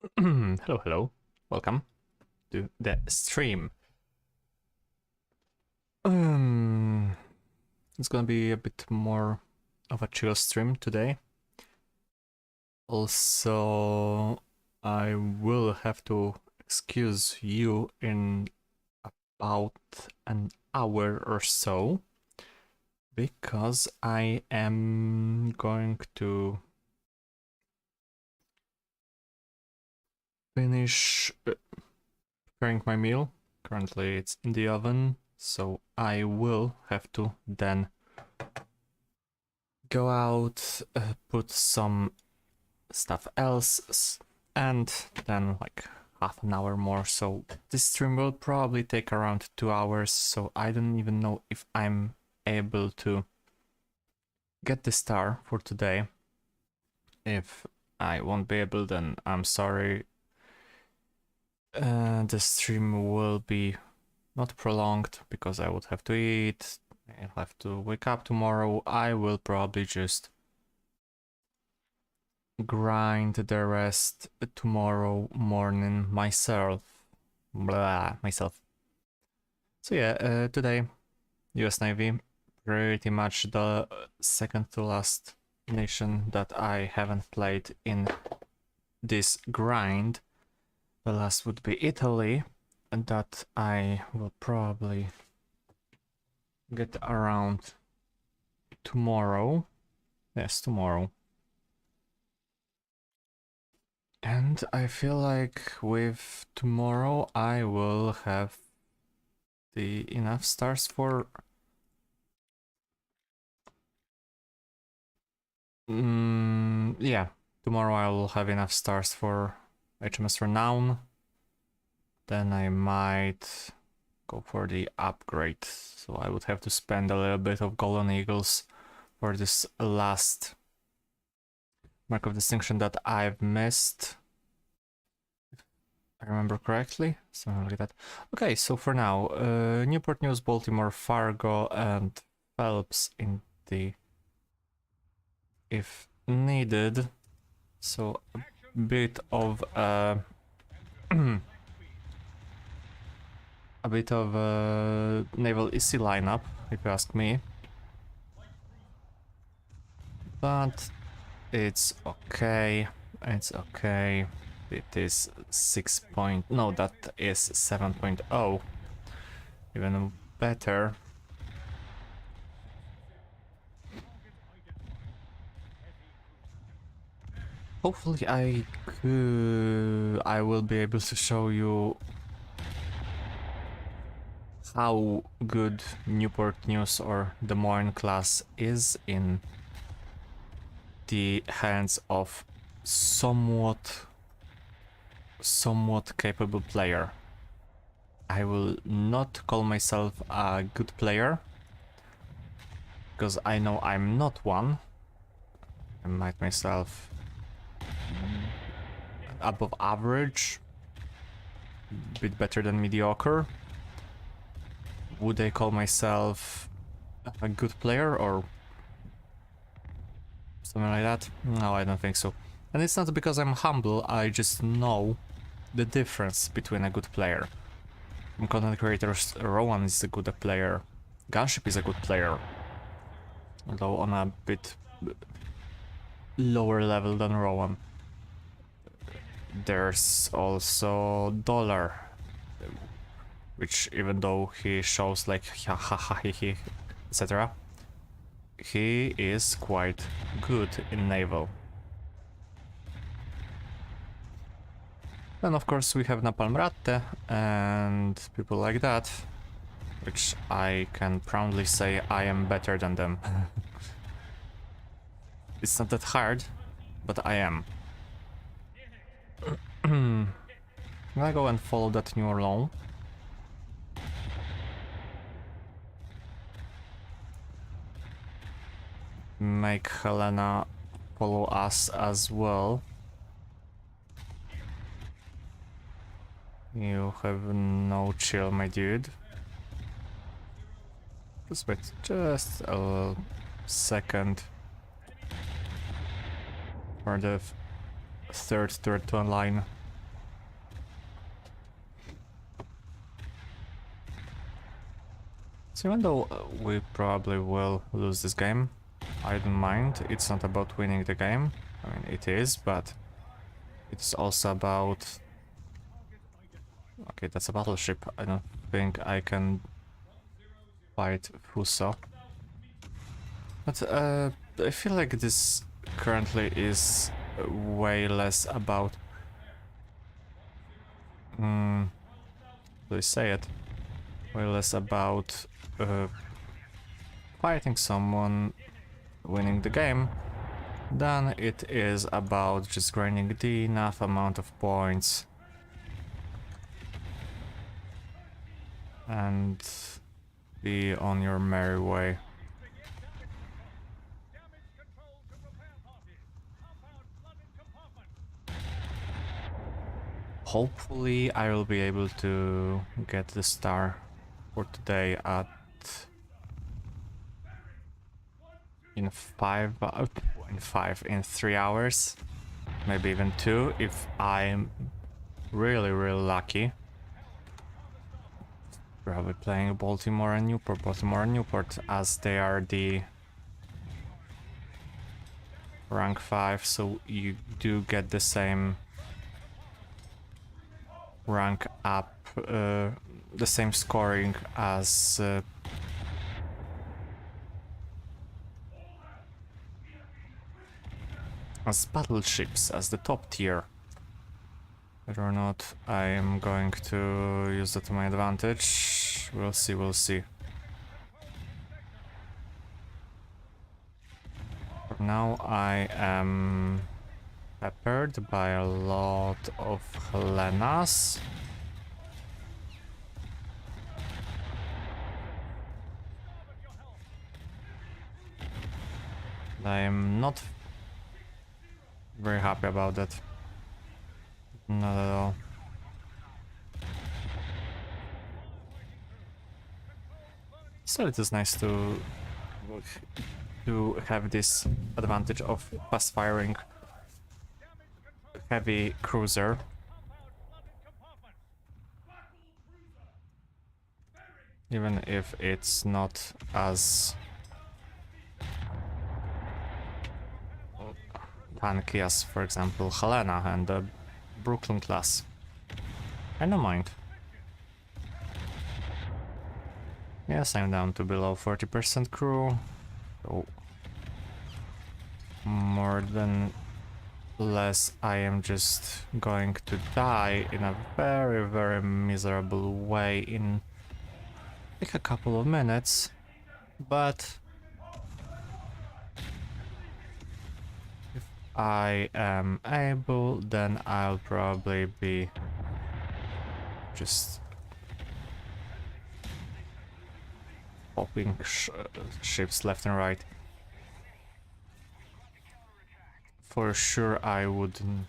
Hello, hello. Welcome to the stream. It's gonna be a bit more of a chill stream today. Also, I will have to excuse you in about an hour or so because I am going to finish preparing my meal. Currently it's in the oven, so I will have to then go out, put some stuff else, and then like half an hour more. So this stream will probably take around 2 hours, so I don't even know if I'm able to get the star for today. If I won't be able, then I'm sorry. The stream will be not prolonged because I would have to eat, I'll have to wake up tomorrow. I will probably just grind the rest tomorrow morning myself. Myself. So yeah, today US Navy, pretty much the second to last nation that I haven't played in this grind. The last would be Italy, and that I will probably get around tomorrow. Yes, tomorrow. And I feel like with tomorrow I will have the enough stars for yeah, tomorrow I will have enough stars for HMS Renown. Then I might go for the upgrade. So I would have to spend a little bit of Golden Eagles for this last mark of distinction that I've missed. If I remember correctly, something like that. Okay, so for now, Newport News, Baltimore, Fargo, and Phelps in the if needed. So a bit of a bit of a naval easy lineup, if you ask me. But it's okay. It's okay. It is 6 point... No, that is 7.0. Even better. Hopefully I will be able to show you how good Newport News or Des Moines class is in the hands of somewhat capable player. I will not call myself a good player, because I know I'm not one. I might myself above average, a bit better than mediocre. Would I call myself a good player or something like that? No, I don't think so. And it's not because I'm humble, I just know the difference between a good player. Content creators, Rowan is a good player, Gunship is a good player, although on a bit lower level than Rowan. There's also Dollar, which even though he shows like ha ha ha he etc., he is quite good in naval. Then of course we have Napalm Ratte and people like that, which I can proudly say I am better than them. It's not that hard, but I am. I'm gonna go and follow that New Orleans. Make Helena follow us as well. You have no chill, my dude. Just wait just a second for the third turret to align. So even though we probably will lose this game, I don't mind. It's not about winning the game. I mean, it is, but it's also about... Okay, that's a battleship. I don't think I can fight Fuso. But I feel like this currently is way less about... do I say it? Way less about fighting someone, winning the game, than it is about just grinding the enough amount of points and be on your merry way. Hopefully I will be able to get the star for today at in 3 hours, maybe even 2 if I'm really lucky. Probably playing Baltimore and Newport as they are the rank 5, so you do get the same rank up, the same scoring as battleships, as the top tier. Whether or not I am going to use that to my advantage, we'll see. For now I am peppered by a lot of Helenas. I am not very happy about that. Not at all. Still, it is nice to have this advantage of fast firing heavy cruiser. Even if it's not as tanky as, for example, Helena and the Brooklyn class. I don't mind. Yes, I'm down to below 40% crew. So more than less I am just going to die in a very miserable way in like a couple of minutes, but if I am able, then I'll probably be just popping ships left and right. For sure I wouldn't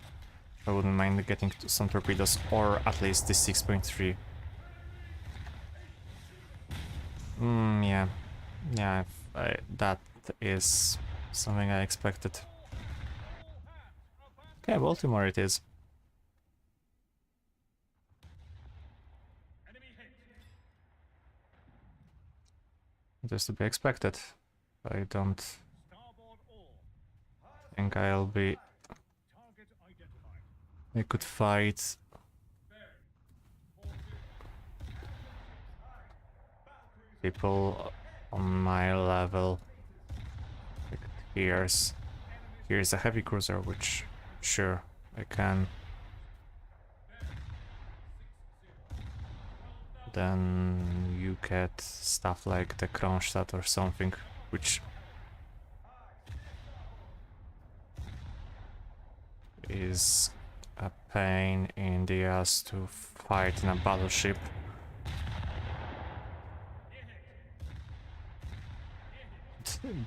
mind getting some torpedoes, or at least the 6.3. Yeah, that is something I expected. Okay, Baltimore it is. It is to be expected. I don't think I'll be... I could fight... people on my level. Here's a heavy cruiser, which sure I can. Then you get stuff like the Kronstadt or something, which is a pain in the ass to fight in a battleship.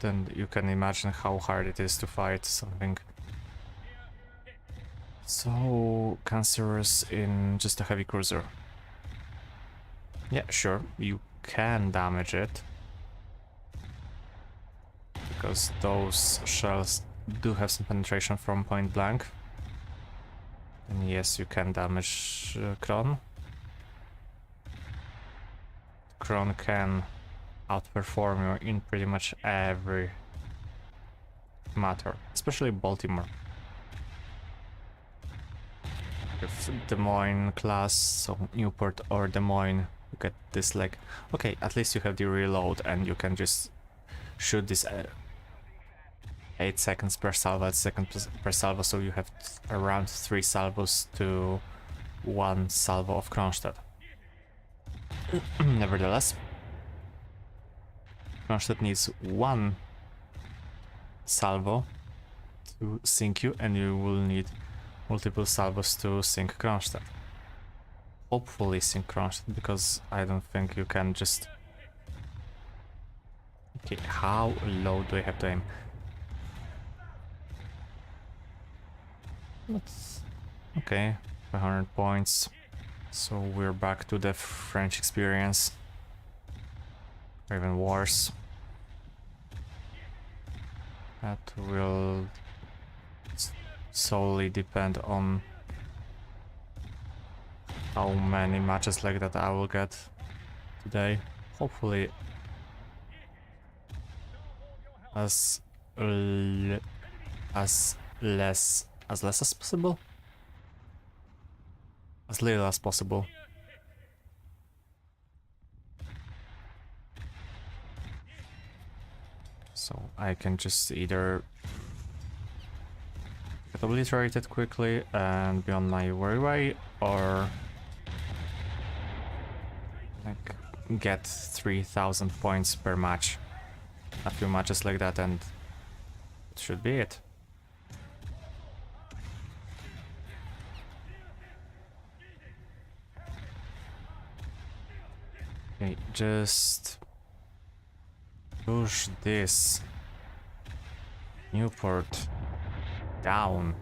Then you can imagine how hard it is to fight something so cancerous in just a heavy cruiser. Yeah, sure, you can damage it, because those shells do have some penetration from point blank. And yes, you can damage Kron. Kron can outperform you in pretty much every matter, especially Baltimore. With Des Moines class, so Newport or Des Moines, you get this like, okay, at least you have the reload and you can just shoot this 8 seconds per salvo, 8 seconds per salvo, so you have around 3 salvos to 1 salvo of Kronstadt. Nevertheless, Kronstadt needs 1 salvo to sink you, and you will need multiple salvos to sink Kronstadt. Hopefully sink Kronstadt, because I don't think you can just... Okay, how low do I have to aim? Let's... Okay, 500 points. So we're back to the French experience. Or even worse. That will solely depend on how many matches like that I will get today. Hopefully as less as possible. As little as possible. So I can just either get obliterated quickly and be on my merry way, or like get 3000 points per match. A few matches like that and it should be it. Okay, just push this Newport down.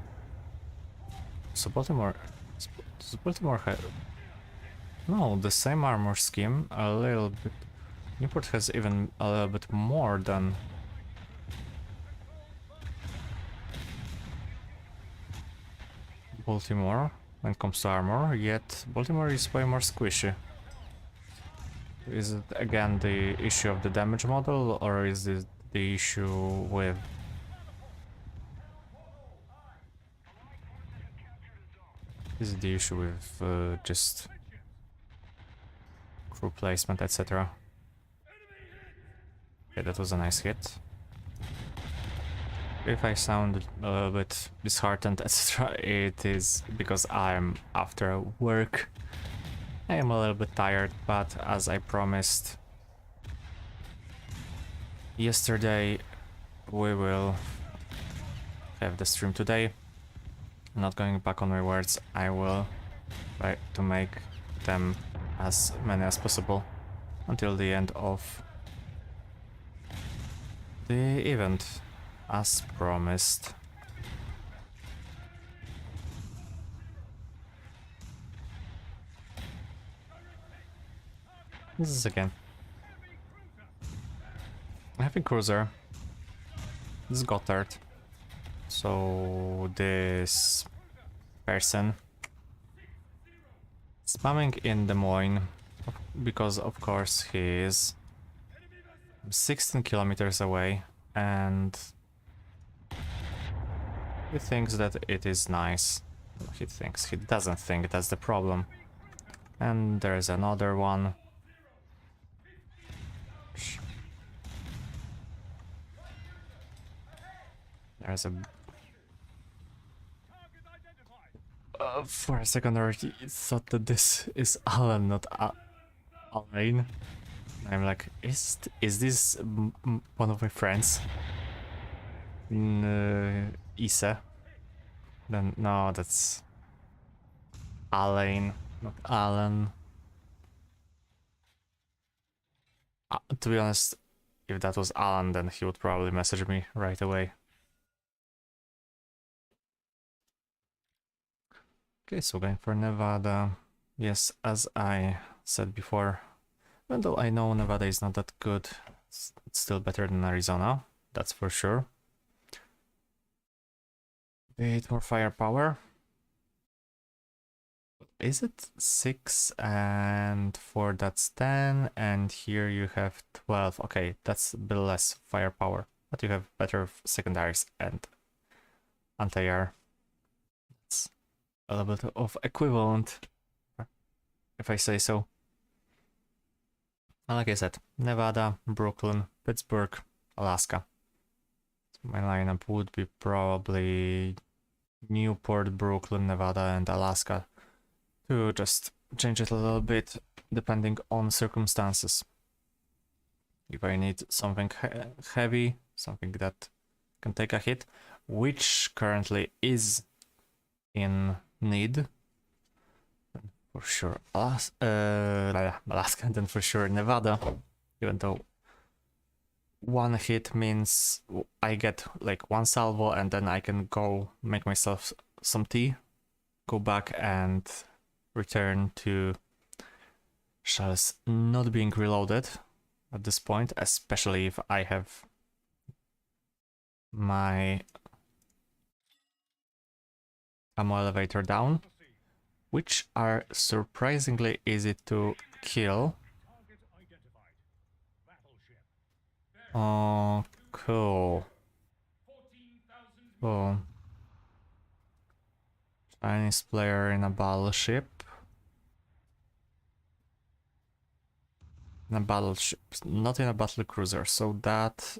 So Baltimore... Does Baltimore have... No, the same armor scheme, a little bit... Newport has even a little bit more than... Baltimore when it comes to armor, yet Baltimore is way more squishy. Is it again the issue of the damage model, or is it the issue with... Is it the issue with just crew placement, etc.? Okay, that was a nice hit. If I sound a little bit disheartened, etc., it is because I'm after work. I am a little bit tired, but as I promised yesterday, we will have the stream today. I'm not going back on my words, I will try to make them as many as possible until the end of the event, as promised. This is again heavy cruiser. This is Gotthard. So this person spamming in Des Moines because of course he is 16 kilometers away and he thinks that it is nice. He doesn't think, that's the problem. And there's another one. There's a... for a second I thought that this is Alan, not Alain. I'm like, is this one of my friends in Issa? Then no, that's Alain, not Alan. To be honest, if that was Alan, then he would probably message me right away. Okay, so going for Nevada. Yes, as I said before, even though I know Nevada is not that good, it's still better than Arizona, that's for sure. Bit more firepower. But is it 6 and 4? That's 10, and here you have 12. Okay, that's a bit less firepower, but you have better secondaries and anti-air. It's a little bit of equivalent, if I say so. And like I said, Nevada, Brooklyn, Pittsburgh, Alaska. So my lineup would be probably Newport, Brooklyn, Nevada, and Alaska, to just change it a little bit depending on circumstances. If I need something heavy, something that can take a hit, which currently is in need, for sure Alaska, then for sure Nevada, even though one hit means I get like one salvo and then I can go make myself some tea, go back and return to shells not being reloaded at this point, especially if I have my ammo elevator down, which are surprisingly easy to kill. Oh, cool. Cool. Chinese player in a battleship. In a battleship, not in a battle cruiser, so that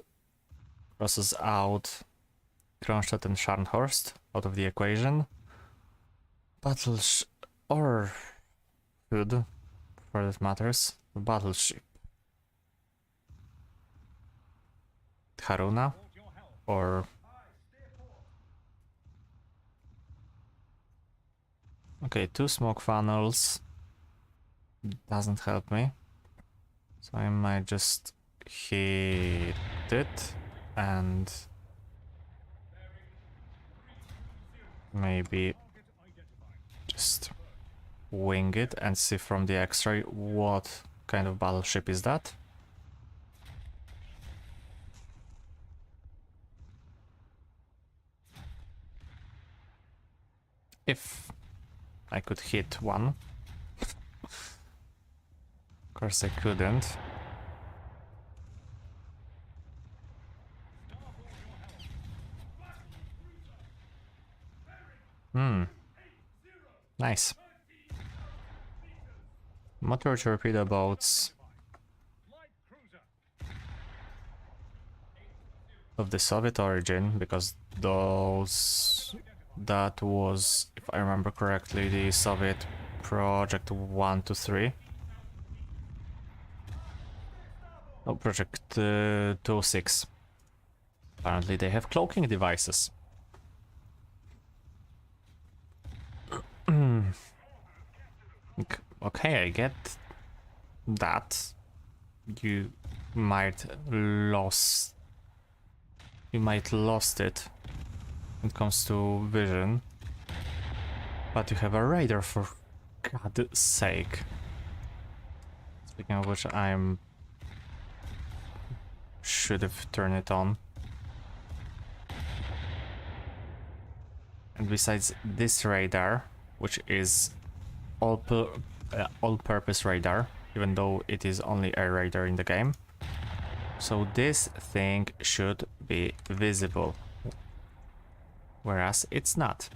crosses out Kronstadt and Scharnhorst out of the equation. Battleship, or food, for that matters, battleship. Haruna, or okay, 2 smoke funnels doesn't help me, so I might just hit it and maybe just wing it and see from the X-ray what kind of battleship is that. If I could hit one. Of course I couldn't. Nice. Motor torpedo boats of the Soviet origin, because that was, if I remember correctly, the Soviet Project 1 to 3. No, Project 206. Apparently they have cloaking devices. Okay, I get that. You might lost it when it comes to vision, but you have a radar, for God's sake. Speaking of which, should have turned it on. And besides this radar, which is all-purpose radar, even though it is only a radar in the game, so this thing should be visible, whereas it's not.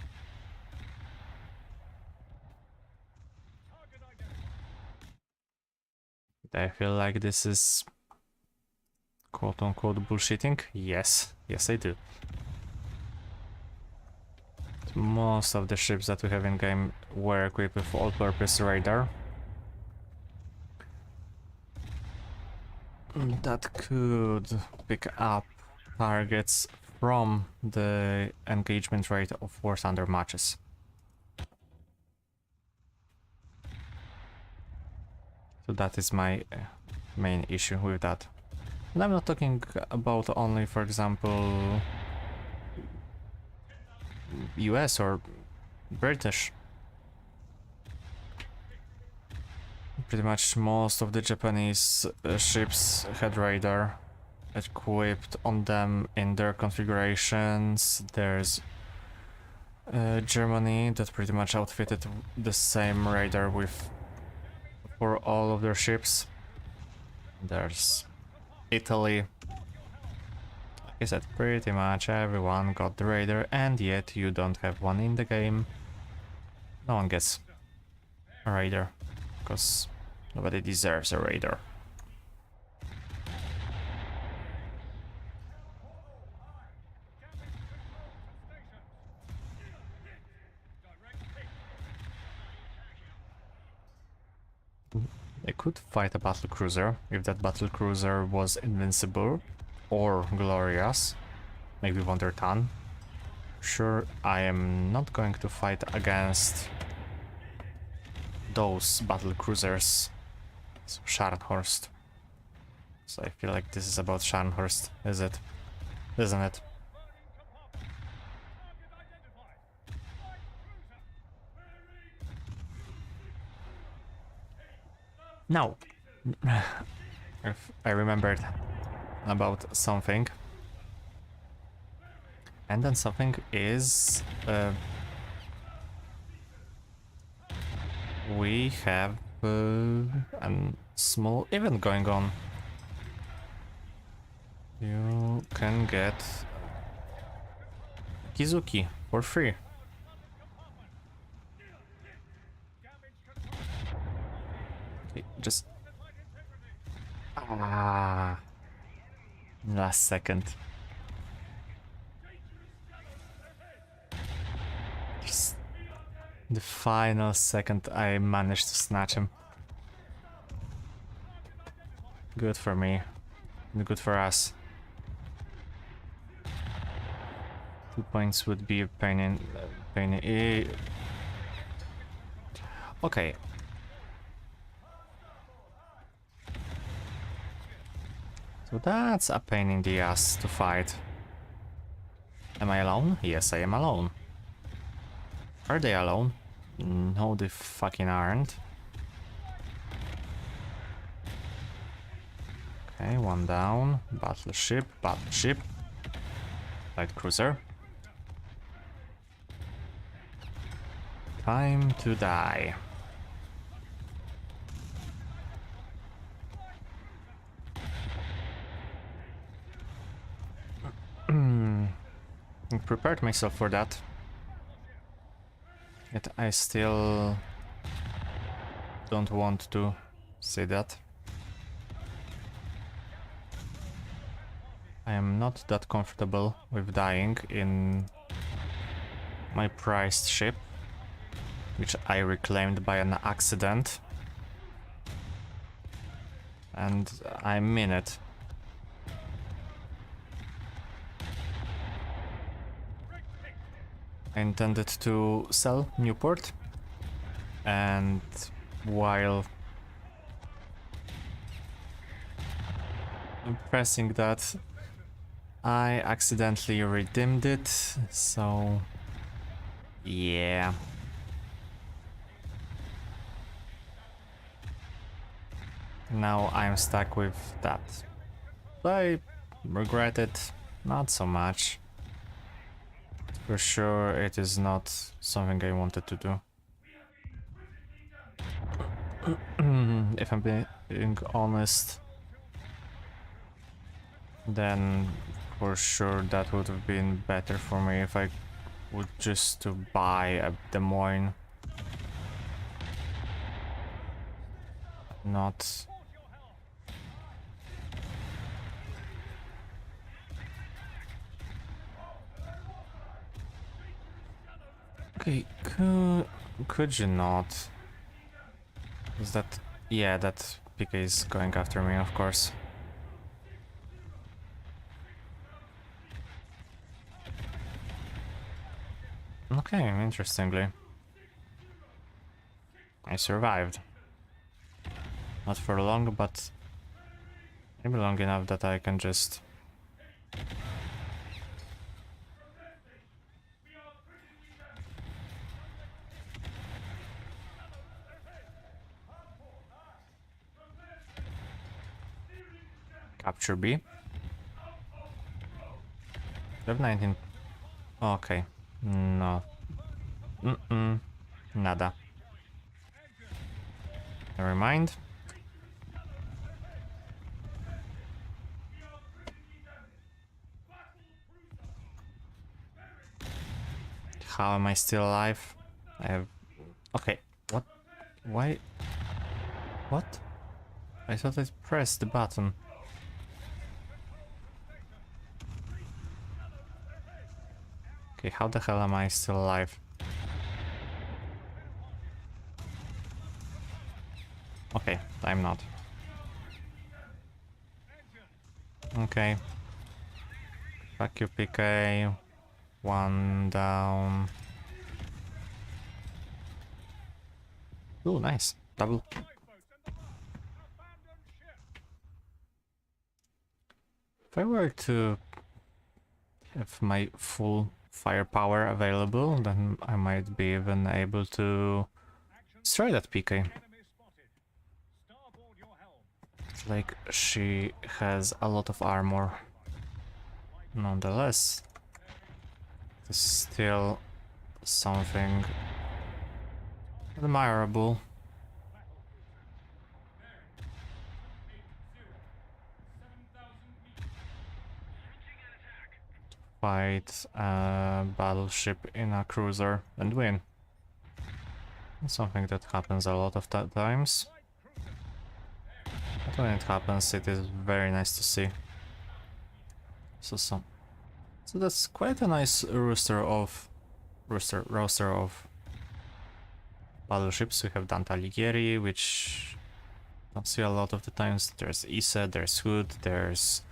I feel like this is quote-unquote bullshitting. Yes, I do. Most of the ships that we have in game were equipped with all-purpose radar that could pick up targets from the engagement rate of War Thunder matches. So that is my main issue with that. And I'm not talking about only, for example, US or British. Pretty much most of the Japanese ships had radar equipped on them in their configurations. There's Germany that pretty much outfitted the same radar with for all of their ships. There's Italy. Like I said, pretty much everyone got the radar, and yet you don't have one in the game. No one gets a radar, because nobody deserves a radar. They could fight a battle cruiser if that battle cruiser was invincible or glorious, maybe Wonder Ton. Sure, I am not going to fight against those battle cruisers. So Scharnhorst. So I feel like this is about Scharnhorst, is it? Isn't it? Now, if I remembered about something, and then something is we have a small event going on. You can get Kizuki for free. Okay, just last second. Just the final second I managed to snatch him. Good for me. Good for us. 2 points would be a pain in. Okay. So that's a pain in the ass to fight. Am I alone? Yes, I am alone. Are they alone? No, they fucking aren't. Okay, one down. Battleship, battleship. Light cruiser. Time to die. I prepared myself for that. Yet I still don't want to say that. I am not that comfortable with dying in my prized ship, which I reclaimed by an accident. And I mean it. I intended to sell Newport, and while pressing that, I accidentally redeemed it, so yeah. Now I'm stuck with that. I regret it, not so much. For sure, it is not something I wanted to do. If I'm being honest, then for sure that would have been better for me if I would just to buy a Des Moines. Not... Okay, could you not? Is that... yeah, that PK is going after me, of course. Okay, interestingly. I survived. Not for long, but maybe long enough that I can just... capture B. We have 19... okay. No. Nada. Never mind. How am I still alive? I have... Okay, what? Why? What? I thought I pressed the button. Okay, how the hell am I still alive? Okay, I'm not. Okay. Fuck you, PK. One down. Ooh, nice. Double. If I were to have my full firepower available, then I might be even able to destroy that PK. Like, she has a lot of armor. Nonetheless, it's still something admirable. Fight a battleship in a cruiser and win. It's something that happens a lot of times. But when it happens, it is very nice to see. So that's quite a nice roster of battleships. We have Dante Alighieri, which I don't see a lot of the times. There's Issa, there's Hood, there's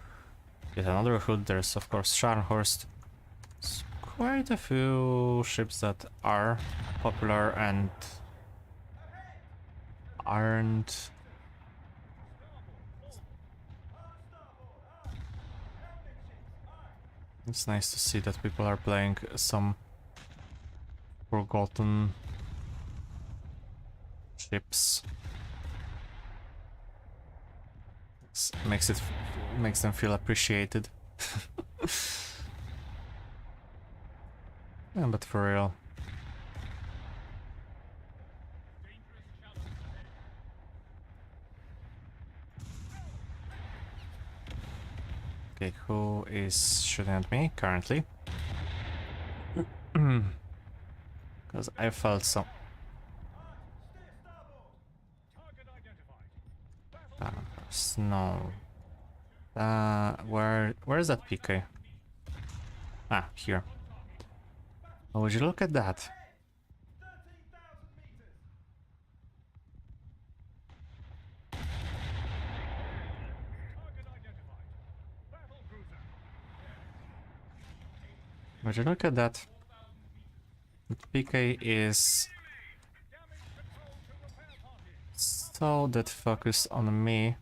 yet another Hood, there's of course Scharnhorst. It's quite a few ships that are popular and aren't. It's nice to see that people are playing some forgotten ships. Makes them feel appreciated. Yeah, but for real. Okay, who is shooting at me currently? Because I felt some. Snow. Where is that PK? Ah, here. Oh, would you look at that? Would you look at that? The PK is so that focused on me.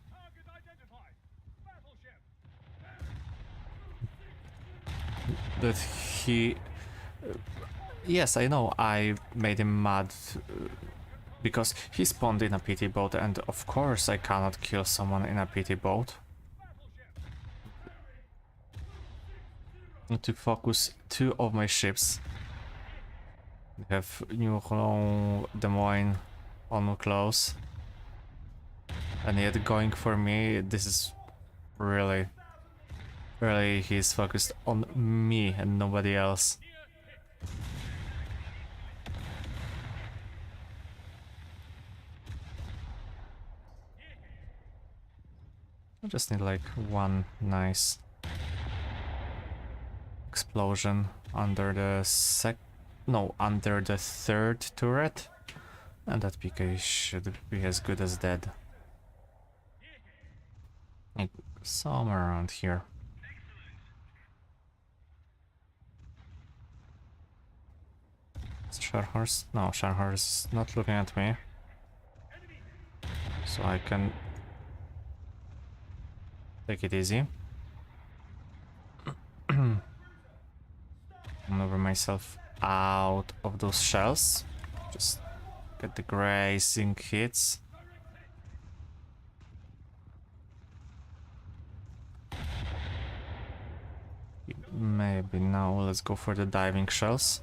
That he... Yes, I know I made him mad because he spawned in a pity boat, and of course I cannot kill someone in a pity boat. To focus two of my ships. We have New Holland, Des Moines on close. And yet going for me, this is really he's focused on me and nobody else. I just need like one nice explosion under the under the third turret, and that PK should be as good as dead. Like somewhere around here. Scharnhorst? No, Scharnhorst is not looking at me. So I can take it easy. Maneuver myself out of those shells. Just get the grazing hits. Maybe now let's go for the diving shells.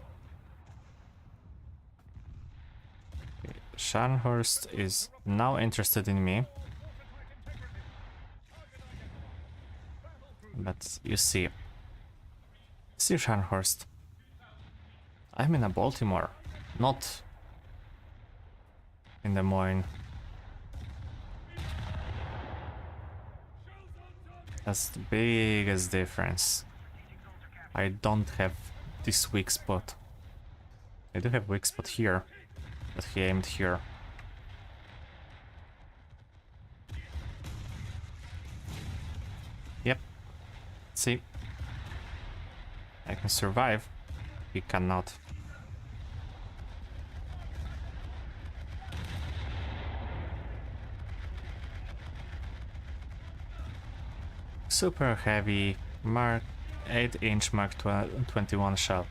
Scharnhorst is now interested in me. But you see, Scharnhorst, I'm in a Baltimore, not in Des Moines. That's the biggest difference. I don't have this weak spot. I do have weak spot here, but he aimed here. Yep. See? I can survive. He cannot. Super heavy Mark 8-inch Mark 21 shell.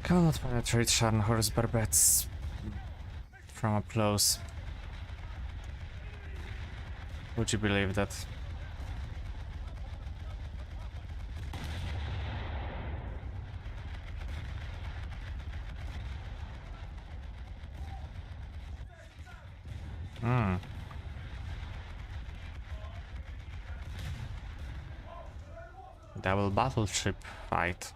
Cannot penetrate Scharnhorst barbettes from up close. Would you believe that? Hmm. Double battleship fight.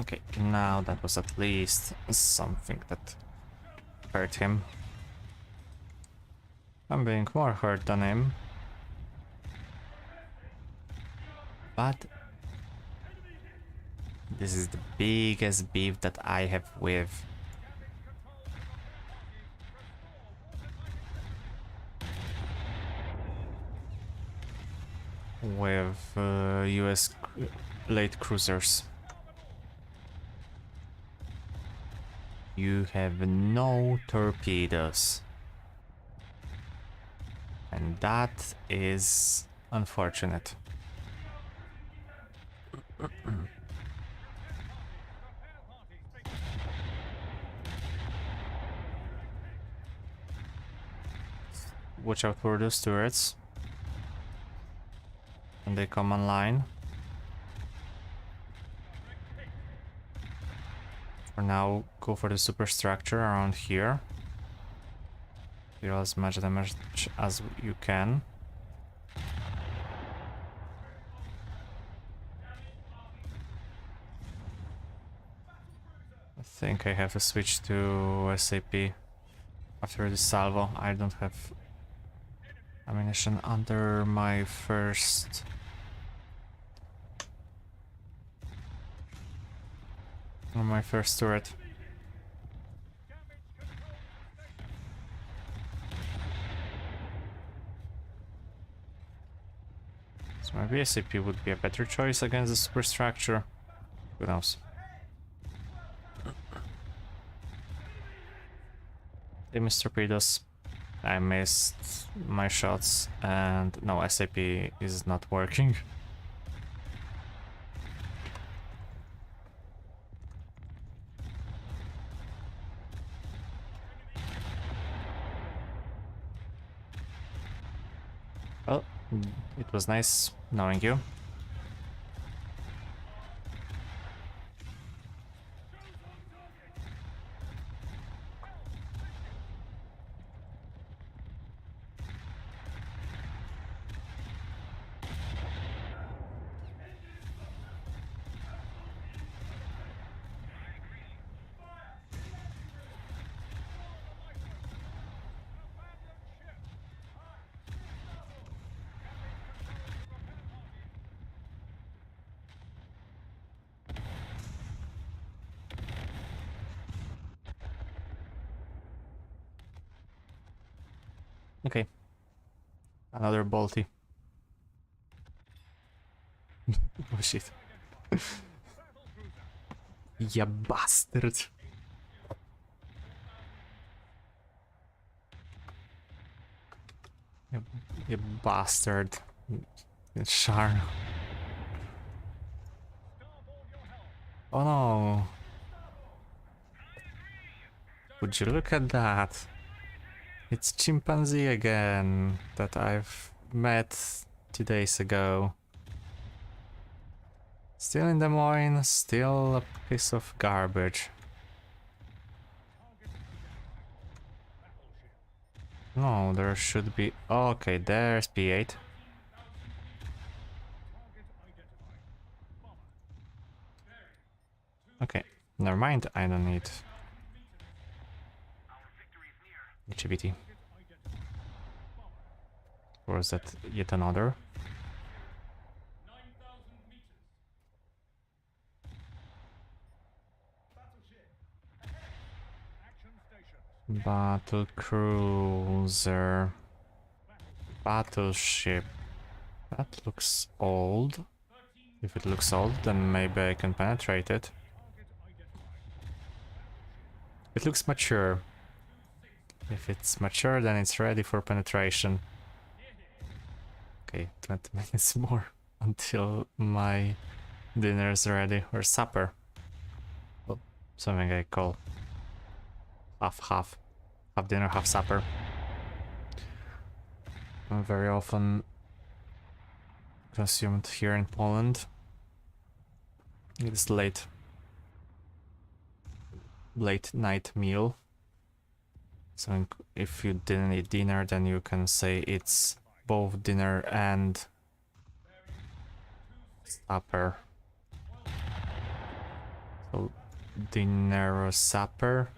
Okay, now that was at least something that hurt him. I'm being more hurt than him. But this is the biggest beef that I have with US late cruisers. You have no torpedoes. And that is unfortunate. Watch out for those turrets. When they come online. For now, go for the superstructure around here. Deal as much damage as you can. I think I have to switch to SAP after the salvo. I don't have ammunition under my first turret. So maybe SAP would be a better choice against the superstructure. Who knows? They missed torpedoes. I missed my shots, and no, SAP is not working. Well, it was nice knowing you. Okay. Another bolty. Oh shit. You bastard. You bastard. Sharn. Oh no. Would you look at that? It's chimpanzee again that I've met 2 days ago. Still in Des Moines, still a piece of garbage. No, there should be... Okay, there's P8. Okay, never mind, I don't need... HBT. Or is that yet another? Battle cruiser. Battleship. That looks old. If it looks old, then maybe I can penetrate it. It looks mature. If it's mature, then it's ready for penetration. Okay, 20 minutes more until my dinner is ready, or supper. Well, something I call half-half. Half dinner, half supper. Very often consumed here in Poland. It's late night meal. So if you didn't eat dinner, then you can say it's both dinner and supper. So dinner or supper.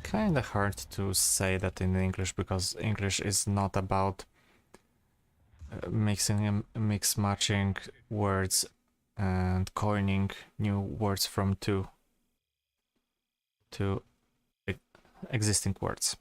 Kinda hard to say that in English, because English is not about mixing and matching words and coining new words from two existing words.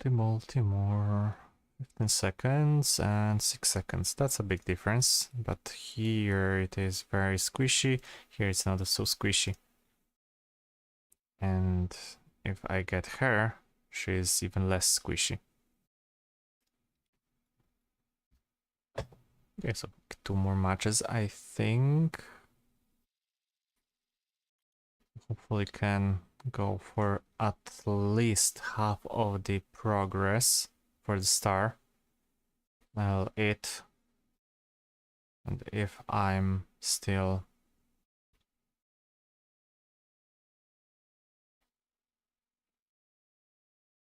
Multi more. 15 seconds and 6 seconds. That's a big difference, but here it is very squishy, here it's not so squishy. And if I get her, she's even less squishy. Okay, so 2 more matches, I think. Hopefully can go for at least half of the progress for the star. Well, it. And if I'm still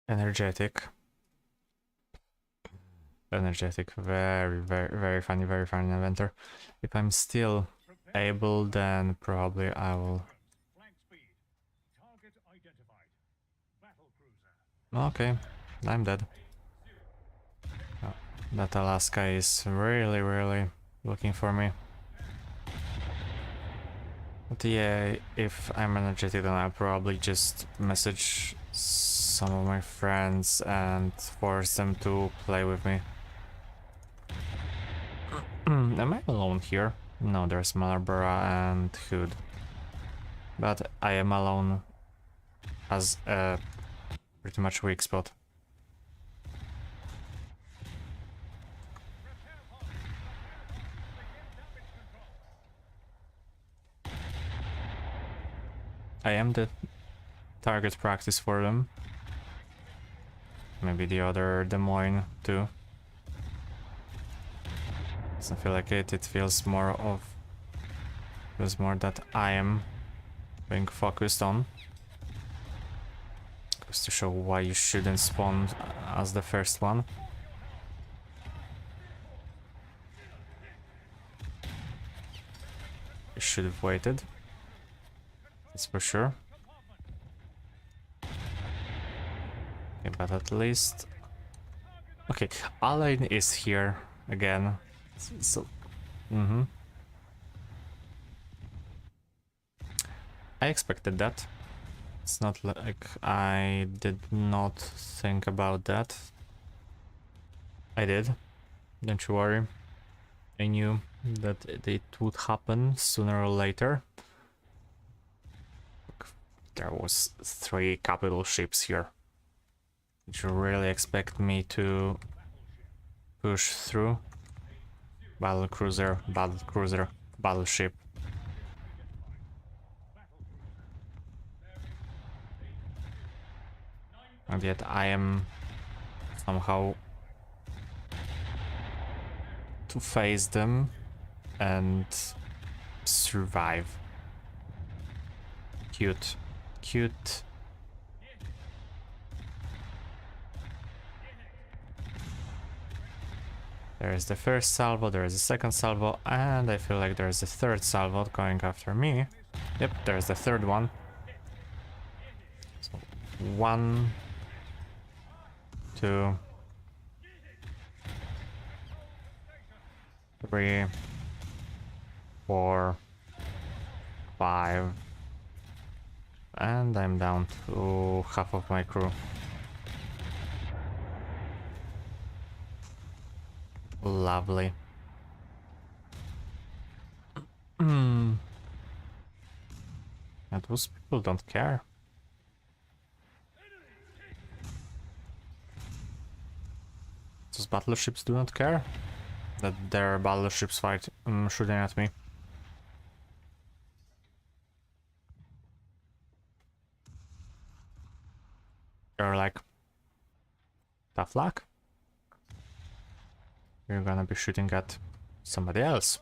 energetic, very funny inventor. If I'm still able, then probably I will. Okay, I'm dead. Oh, that Alaska is really looking for me. But yeah, if I'm energetic, then I'll probably just message some of my friends and force them to play with me. Am I alone here? No, there's Marlborough and Hood. But I am alone as a pretty much weak spot. I am the target practice for them. Maybe the other Des Moines too. Doesn't feel like it. It feels more that I am being focused on. Just to show why you shouldn't spawn as the first one. You should have waited. That's for sure. Okay, but at least... Okay, Alain is here again. So... I expected that. It's not like I did not think about that. I did. Don't you worry. I knew that it would happen sooner or later. There was 3 capital ships here. Did you really expect me to push through? Battle cruiser, battleship. And yet I am somehow to face them and survive. Cute. Cute. There is the first salvo, there is the second salvo, and I feel like there is a third salvo going after me. Yep, there's the third one. So 1, 2, 3, 4, 5, and I'm down to half of my crew. Lovely. And those people don't care. Those battleships do not care that their battleships fight shooting at me. You're like, tough luck. You're gonna be shooting at somebody else.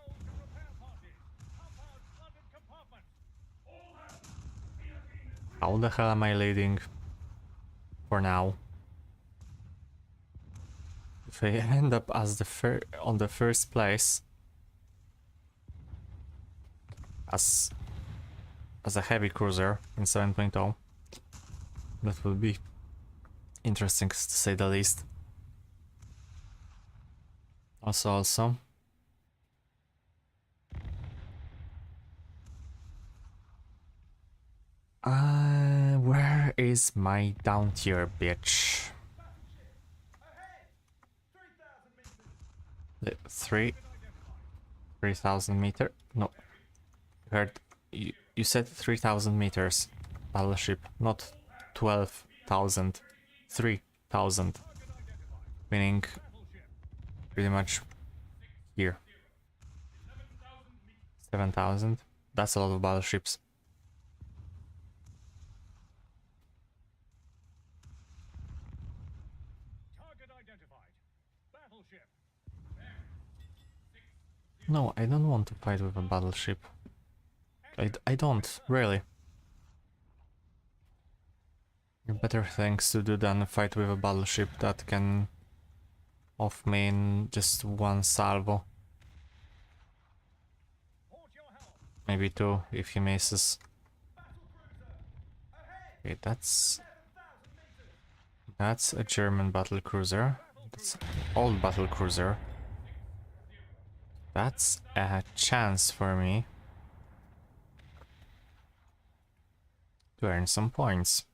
How the hell am I leading? For now. If I end up as the on the first place as a heavy cruiser in 7.0, that will be interesting to say the least. Also, where is my down tier, bitch? The 3,000 meter? No, you said 3,000 meters battleship, not 12,000. 3,000, meaning pretty much here. 7,000. That's a lot of battleships. No, I don't want to fight with a battleship. I don't, really. There are better things to do than fight with a battleship that can off me in just one salvo. Maybe 2 if he misses. Okay, that's a German battle cruiser. That's an old battle cruiser. That's a chance for me to earn some points.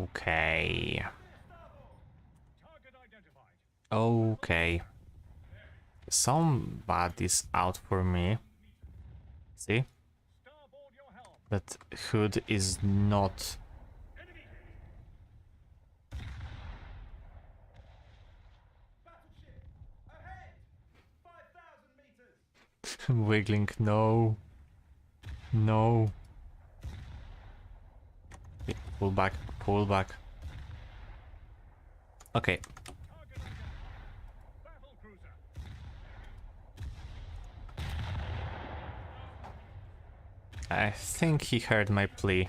Okay. Okay. Somebody's out for me. See? That hood is not... Wiggling, no. No. Okay, pull back, pull back. Okay. I think he heard my plea.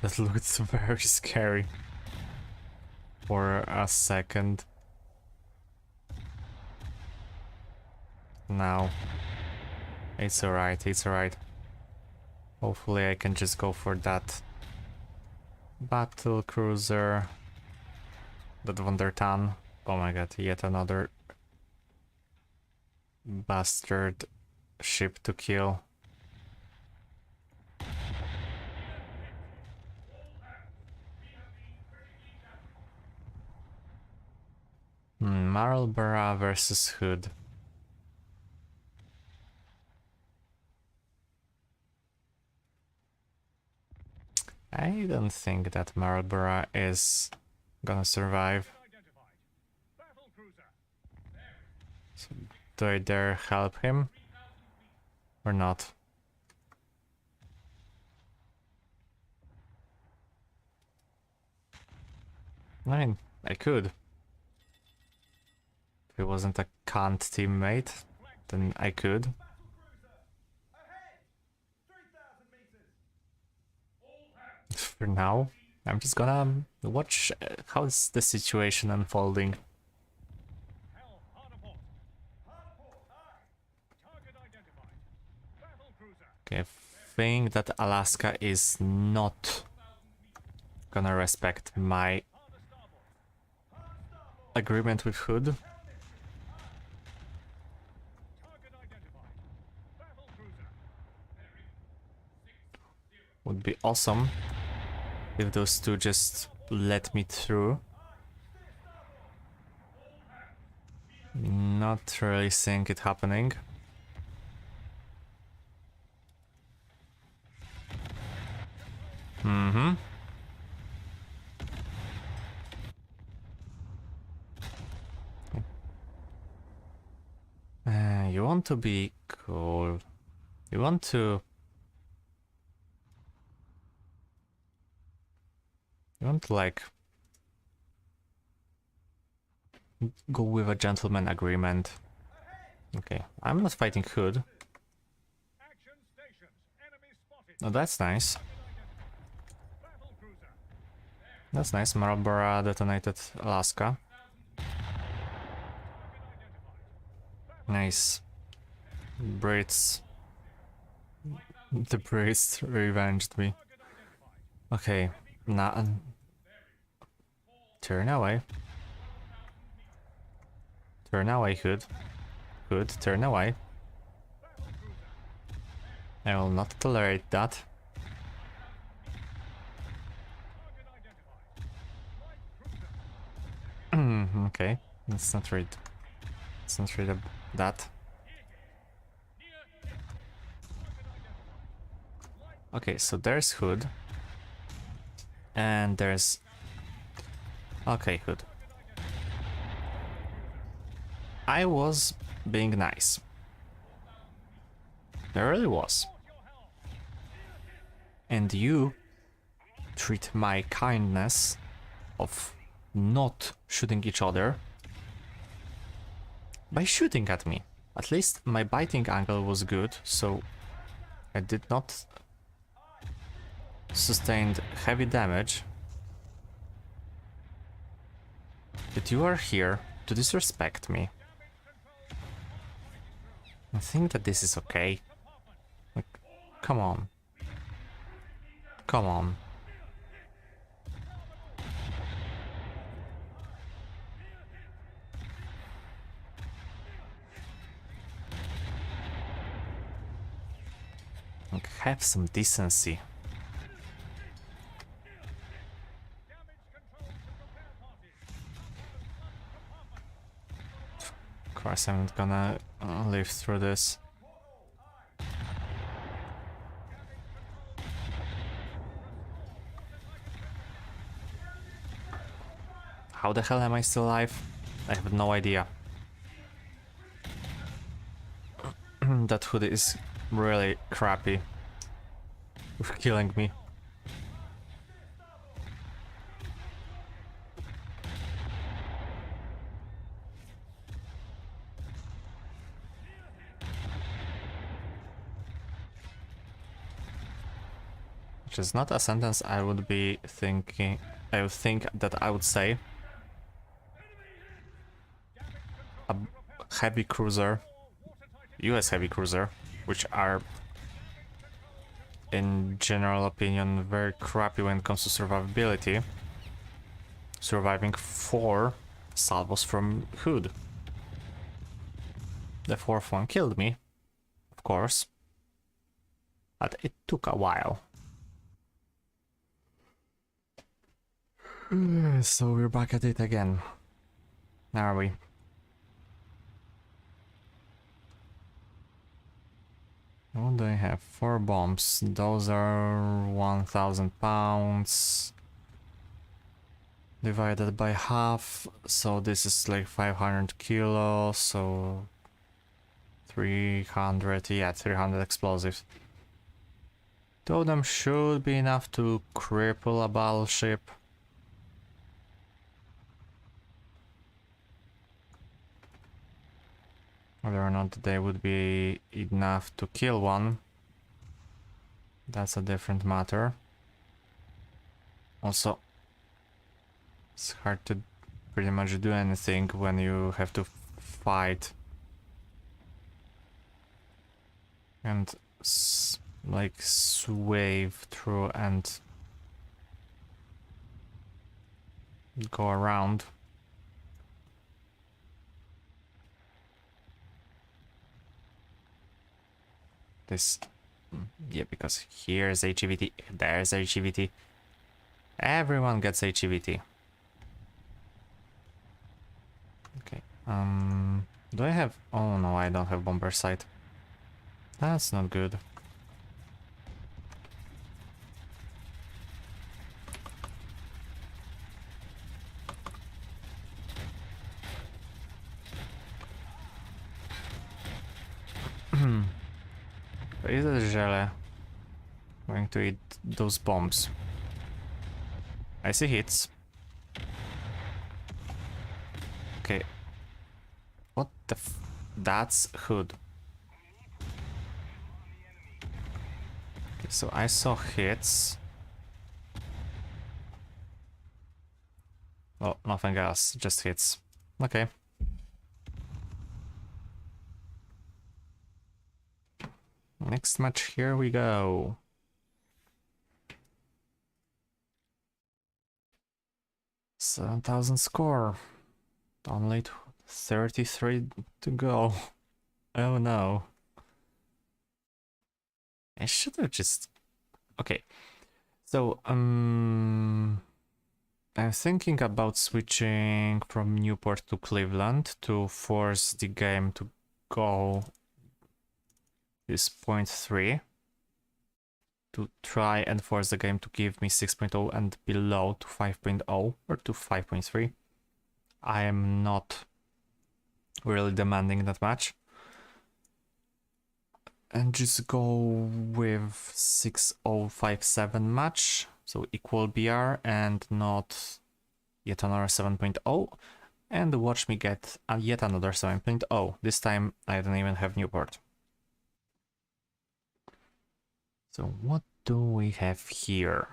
That looks very scary. For a second. Now. It's alright, it's alright. Hopefully I can just go for that battle cruiser. That Wundertan. Oh my god, yet another bastard ship to kill. Marlborough versus Hood. I don't think that Marlborough is gonna survive. So do I dare help him? Or not? I mean, I could. If it wasn't a cunt teammate, then I could. For now, I'm just gonna watch how's the situation unfolding. Okay, I think that Alaska is not gonna respect my agreement with Hood. Would be awesome if those two just let me through. Not really seeing it happening. Mm-hmm. You want to be cool. You want to... You want to, like... go with a gentleman agreement. Okay, I'm not fighting Hood. Oh, that's nice. That's nice. Marlborough detonated Alaska. Nice. Brits. The Brits revenged me. Okay, now... turn away. Turn away, Hood. Hood, turn away. I will not tolerate that. Okay, let's not read. Let's not read that. Okay, so there's Hood. And there's... Okay, Hood. I was being nice. I really was. And you treat my kindness of not shooting each other by shooting at me. At least my biting angle was good, so I did not sustain heavy damage. But you are here to disrespect me. I think that this is okay. Like, come on. Come on. Like, have some decency. Of course, I'm not gonna live through this. How the hell am I still alive? I have no idea. That hood is really crappy with killing me. Which is not a sentence I would be thinking. I would think that I would say. A heavy cruiser, US heavy cruiser, which are in general opinion very crappy when it comes to survivability, surviving 4 salvos from Hood. The 4th one killed me, of course, but it took a while. So we're back at it again, are we? what do I have? 4 bombs. Those are 1,000 pounds. Divided by half. So this is like 500 kilos. So 300, yeah, 300 explosives. 2 of them should be enough to cripple a battleship. Whether or not they would be enough to kill one, that's a different matter. Also, it's hard to pretty much do anything when you have to fight and like swave through and go around. This, yeah, because here's HEVT, there's HEVT. Everyone gets HEVT. Okay, do I have, oh no, I don't have bomber sight. That's not good. Is the jelly going to eat those bombs? I see hits. Okay. What the f... That's hood. Okay, so I saw hits. Oh, nothing else, just hits. Okay. Next match, here we go. $7,000 score. Only 33 to go. Oh no. I should have just... Okay. So, I'm thinking about switching from Newport to Cleveland to force the game to go this 0.3. To try and force the game to give me 6.0 and below to 5.0 or to 5.3. I am not really demanding that much. And just go with 6057 match, so equal BR and not yet another 7.0. And watch me get yet another 7.0. This time I don't even have Newport. So what do we have here?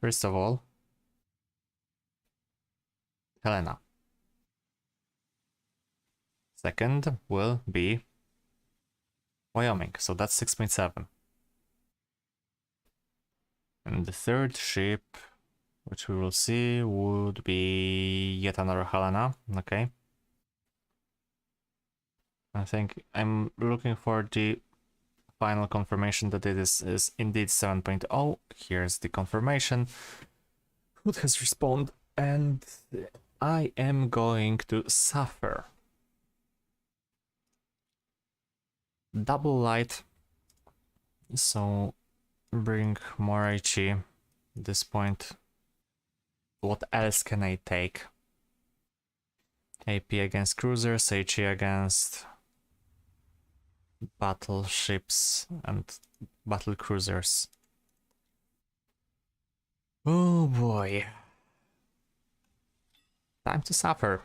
First of all, Helena. Second will be Wyoming, so that's 6.7. And the third ship, which we will see, would be yet another Helena. Okay. I think I'm looking for the final confirmation that it is indeed 7.0. Here's the confirmation. Hood has respawned, and I am going to suffer. Double light, so bring more HE at this point. What else can I take? AP against cruisers, HE against battleships and battle cruisers. Oh boy. Time to suffer.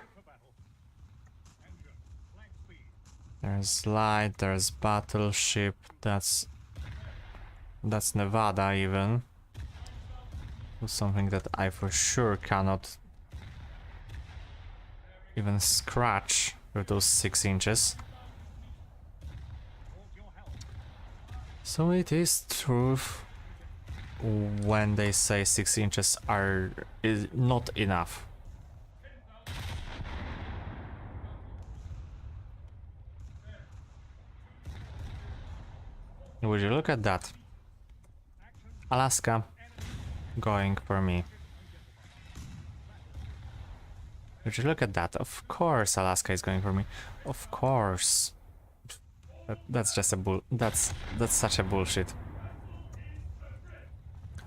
There's light, there's battleship, that's Nevada even. Something that I for sure cannot even scratch with those 6 inches. So it is true when they say 6 inches is not enough. Would you look at that? Alaska going for me. Would you look at that? Of course Alaska is going for me. Of course. That's just a that's such a bullshit.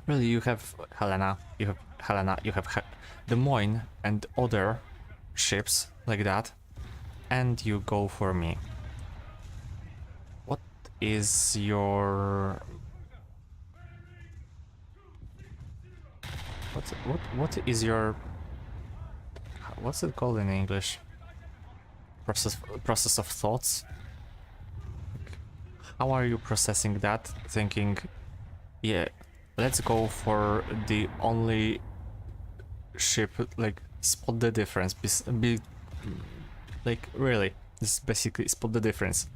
Really, you have Helena, you have Des Moines and other ships like that, and you go for me. What is your what is your what's it called in English? Process of thoughts? How are you processing that? Thinking, yeah, let's go for the only ship, like, spot the difference. Like, really, this is basically spot the difference.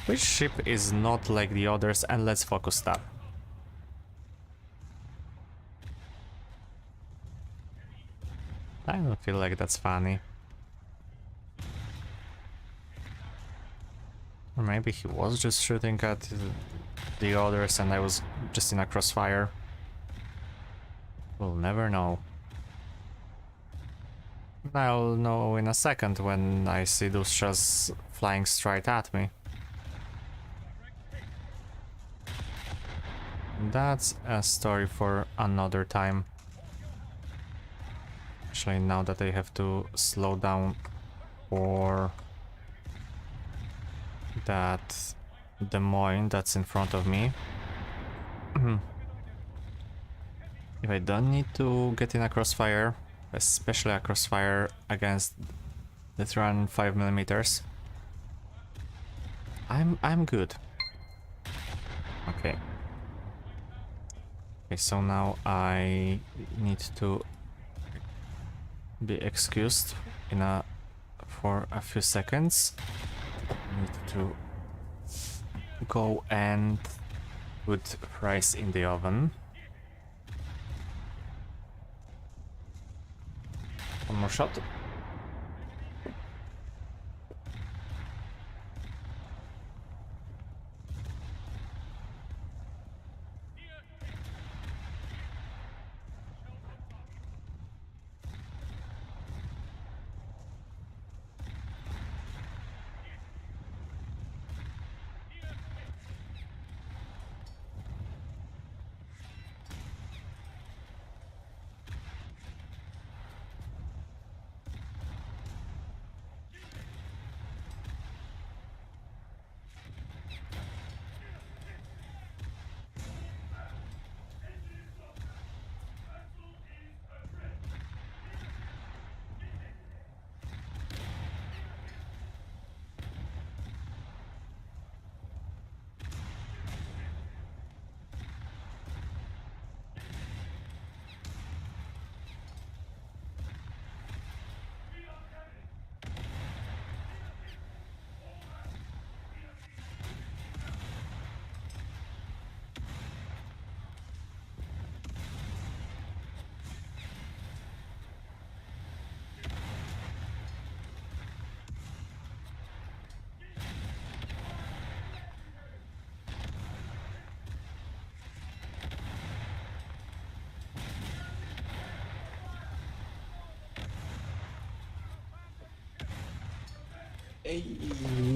Which ship is not like the others, and let's focus that. I don't feel like that's funny. Or maybe he was just shooting at the others and I was just in a crossfire. We'll never know. I'll know in a second when I see those shells flying straight at me. That's a story for another time. Actually, now that I have to slow down for that Des Moines that's in front of me. If I don't need to get in a crossfire, especially a crossfire against the 305mm, I'm good. Okay. Okay, so now I need to be excused for a few seconds. I need to go and put rice in the oven. One more shot.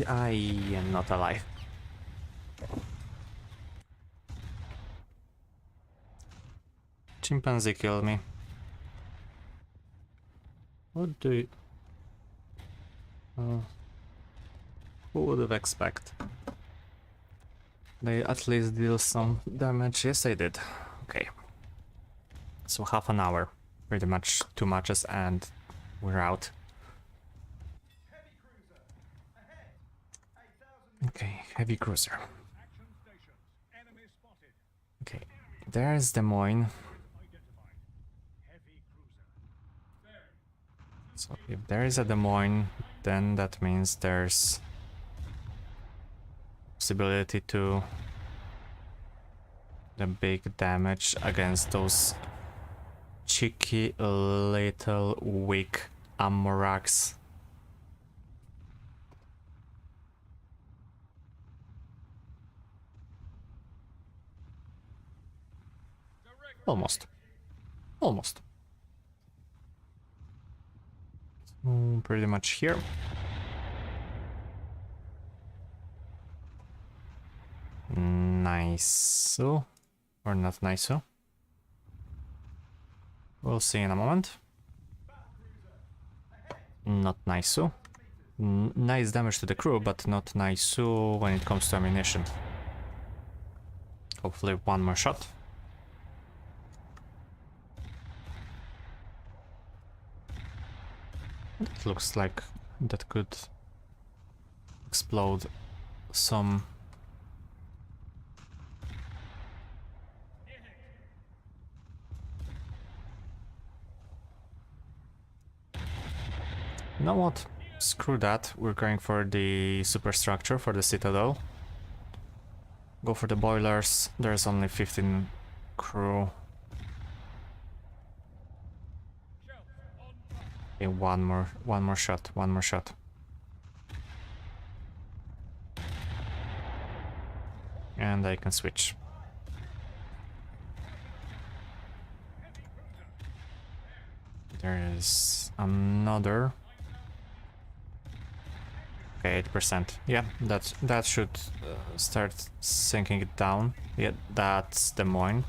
I am not alive. Chimpanzee killed me. What do you... who would have expected? They at least deal some damage. Yes, I did. Okay. So half an hour. Pretty much 2 matches and we're out. Okay, heavy cruiser. Okay, there's Des Moines. So if there is a Des Moines, then that means there's possibility to the big damage against those cheeky little weak Amoraks. Almost. Almost. Pretty much here. Nice. Or not nice. We'll see in a moment. Not nice. Nice damage to the crew, but not nice when it comes to ammunition. Hopefully one more shot. It looks like that could explode some. You know what? Screw that. We're going for the superstructure for the Citadel. Go for the boilers. There's only 15 crew. Okay, one more shot. And I can switch. There is another. Okay, 8%. Yeah, that should start sinking it down. Yeah, that's Des Moines.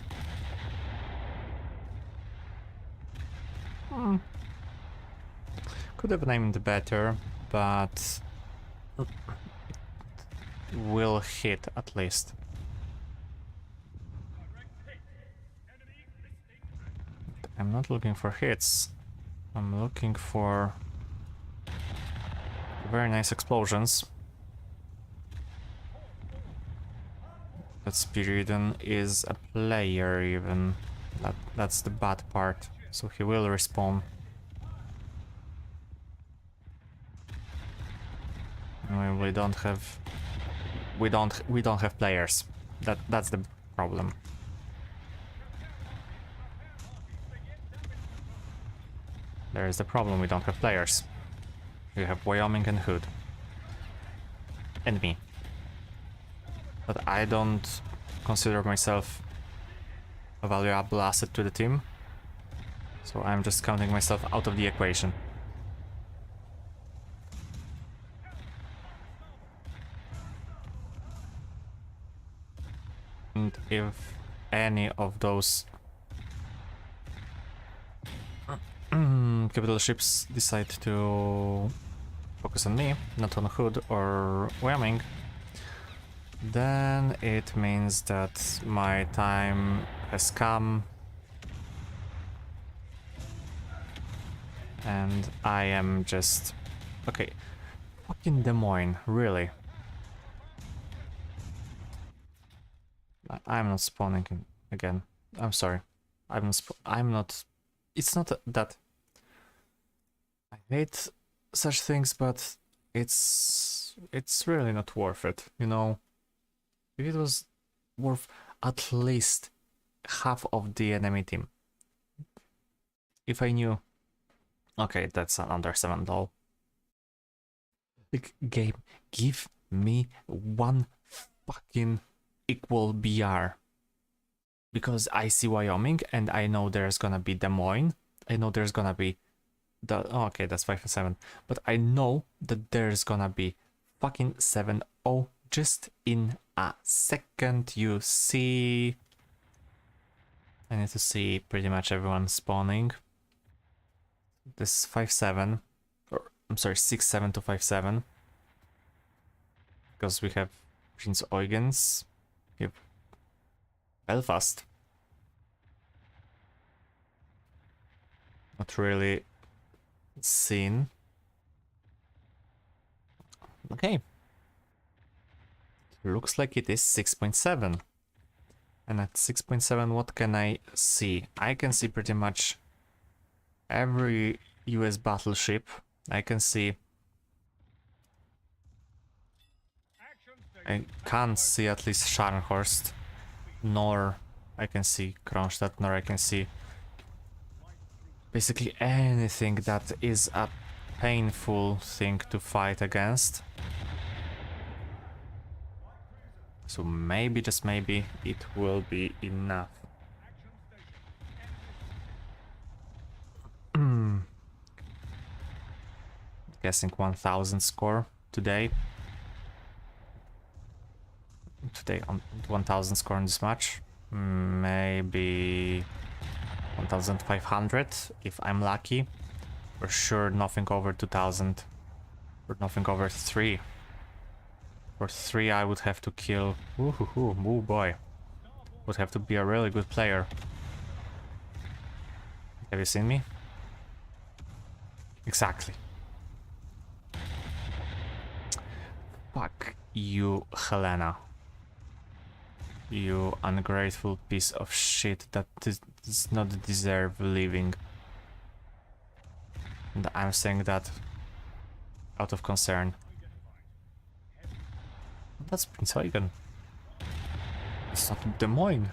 Could have named better, but it will hit at least. I'm not looking for hits. I'm looking for very nice explosions. That Spiridon is a player even. That's the bad part. So he will respawn. We don't have players. That's the problem. There is the problem, we don't have players. You have Wyoming and Hood. And me. But I don't consider myself a valuable asset to the team. So I'm just counting myself out of the equation. And if any of those capital ships decide to focus on me, not on Hood or Wyoming, then it means that my time has come and I am just... Okay, fucking Des Moines, really? I'm not spawning again. I'm sorry. I'm not... It's not that... I hate such things, but it's really not worth it, you know? If it was worth at least half of the enemy team. If I knew... Okay, that's an under 7 doll. Like, game, give me one fucking equal BR. Because I see Wyoming and I know there's gonna be Des Moines. I know there's gonna be the... Oh, okay, that's 5 and 7. But I know that there's gonna be fucking 7-0 just in a second. You see... I need to see pretty much everyone spawning. This 5-7, or I'm sorry, 6-7 to 5-7. Because we have Prince Eugen's. Yep. Belfast. Not really seen. Okay. Looks like it is 6.7. And at 6.7, what can I see? I can see pretty much every US battleship. I can see... I can't see at least Scharnhorst, nor I can see Kronstadt, nor I can see basically anything that is a painful thing to fight against. So maybe, just maybe, it will be enough. Guessing 1000 score today. they on 1000 score in this match. Maybe 1500 if I'm lucky. For sure nothing over 2000 or nothing over 3. For 3 I would have to kill... Ooh boy. Would have to be a really good player. Have you seen me? Exactly. Fuck you, Helena. You ungrateful piece of shit that does not deserve living. And I'm saying that out of concern. That's Prince Eugen. It's not Des Moines.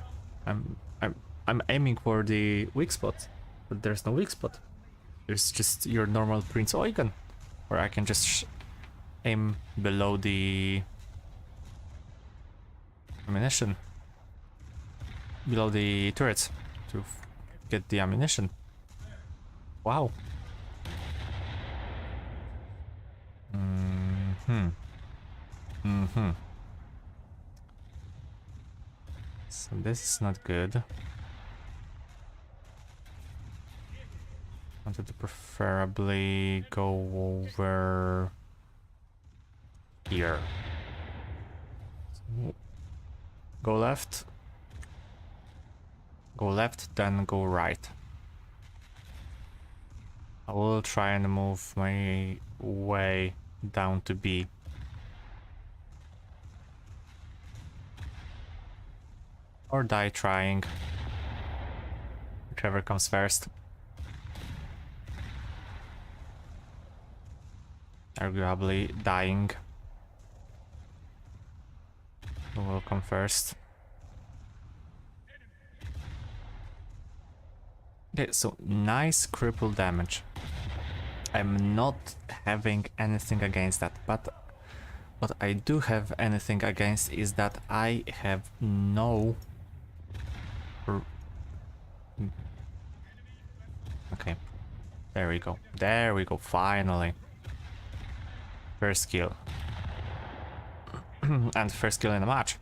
I'm aiming for the weak spot, but there's no weak spot. There's just your normal Prince Eugen, or I can just aim below the ammunition, below the turrets to get the ammunition. Wow. So this is not good. Wanted to preferably go over here. So go left, then go right. I will try and move my way down to B. Or die trying. Whichever comes first. Arguably dying will come first. Okay, so nice cripple damage. I'm not having anything against that, but what I do have anything against is that I have no... Okay, there we go, finally. First kill. And first kill in the match.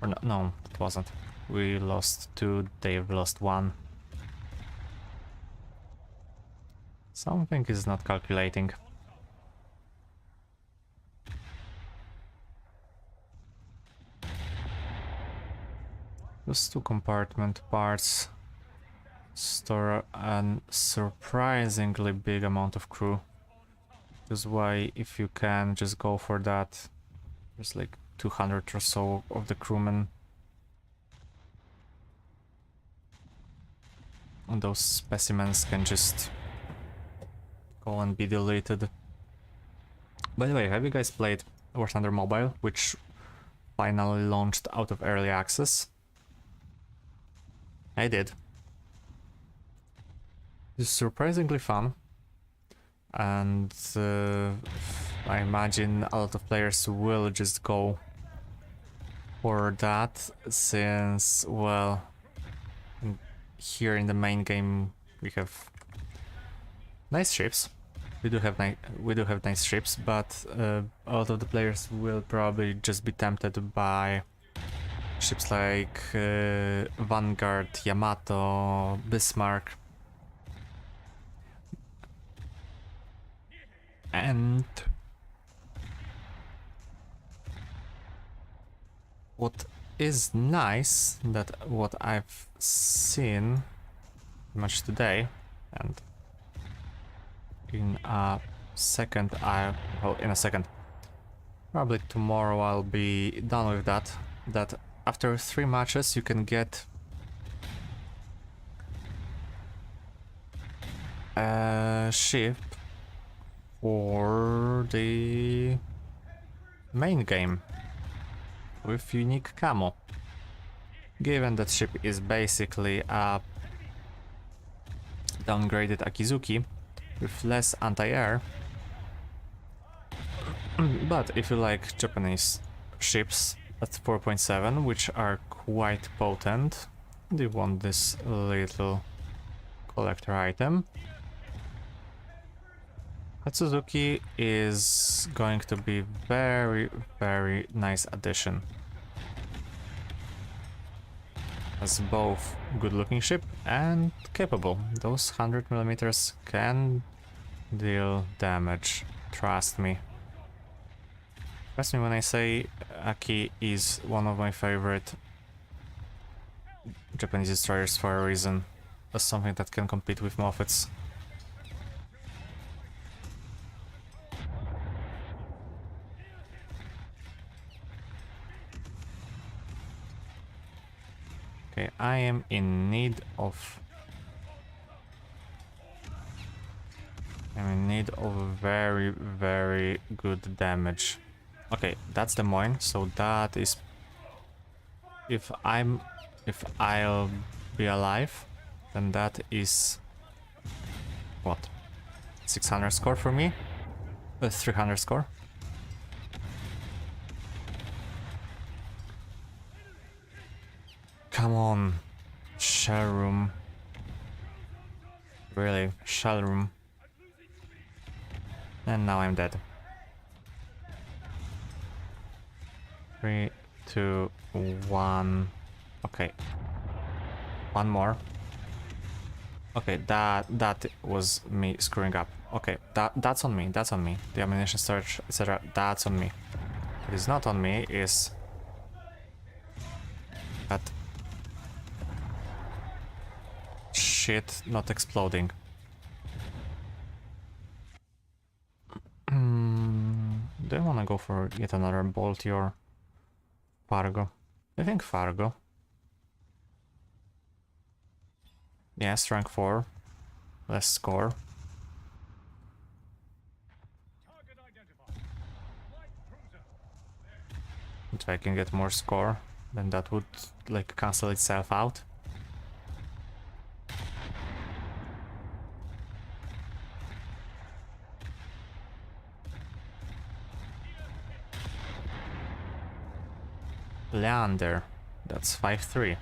Or no, it wasn't. We lost 2, they've lost 1. Something is not calculating. Those 2 compartment parts store a surprisingly big amount of crew. That's why if you can just go for that, there's like 200 or so of the crewmen. And those specimens can just go and be deleted. By the way, have you guys played War Thunder Mobile, which finally launched out of early access? I did. It's surprisingly fun, and I imagine a lot of players will just go for that, since, well, here in the main game we have nice ships. We do have nice ships, but a lot of the players will probably just be tempted by ships like Vanguard, Yamato, Bismarck. And what is nice, that what I've seen much today, and in a second, probably tomorrow I'll be done with that, that after 3 matches you can get a ship for the main game with unique camo. Given that ship is basically a downgraded Akizuki with less anti-air, but if you like Japanese ships at 4.7, which are quite potent, you want this little collector item. Hatsuzuki is going to be very, very nice addition. As both good looking ship and capable. Those 100mm can deal damage, trust me. Trust me when I say Aki is one of my favorite Japanese destroyers for a reason. As something that can compete with Moffats. Okay, I am in need of... I'm in need of very, very good damage. Okay, that's the Moine, so that is... If I'll be alive, then that is... What? 600 score for me? 300 score? Come on, shell room. Really, shell room. And now I'm dead. 3, 2, 1. Okay. One more. Okay, that was me screwing up. Okay, that's on me. That's on me. The ammunition storage, etc. That's on me. What is not on me is that shit not exploding. Do I want to go for yet another Bolty or Fargo? I think Fargo. Yes, rank 4. Less score. If I can get more score, then that would like cancel itself out. Leander, that's 5-3.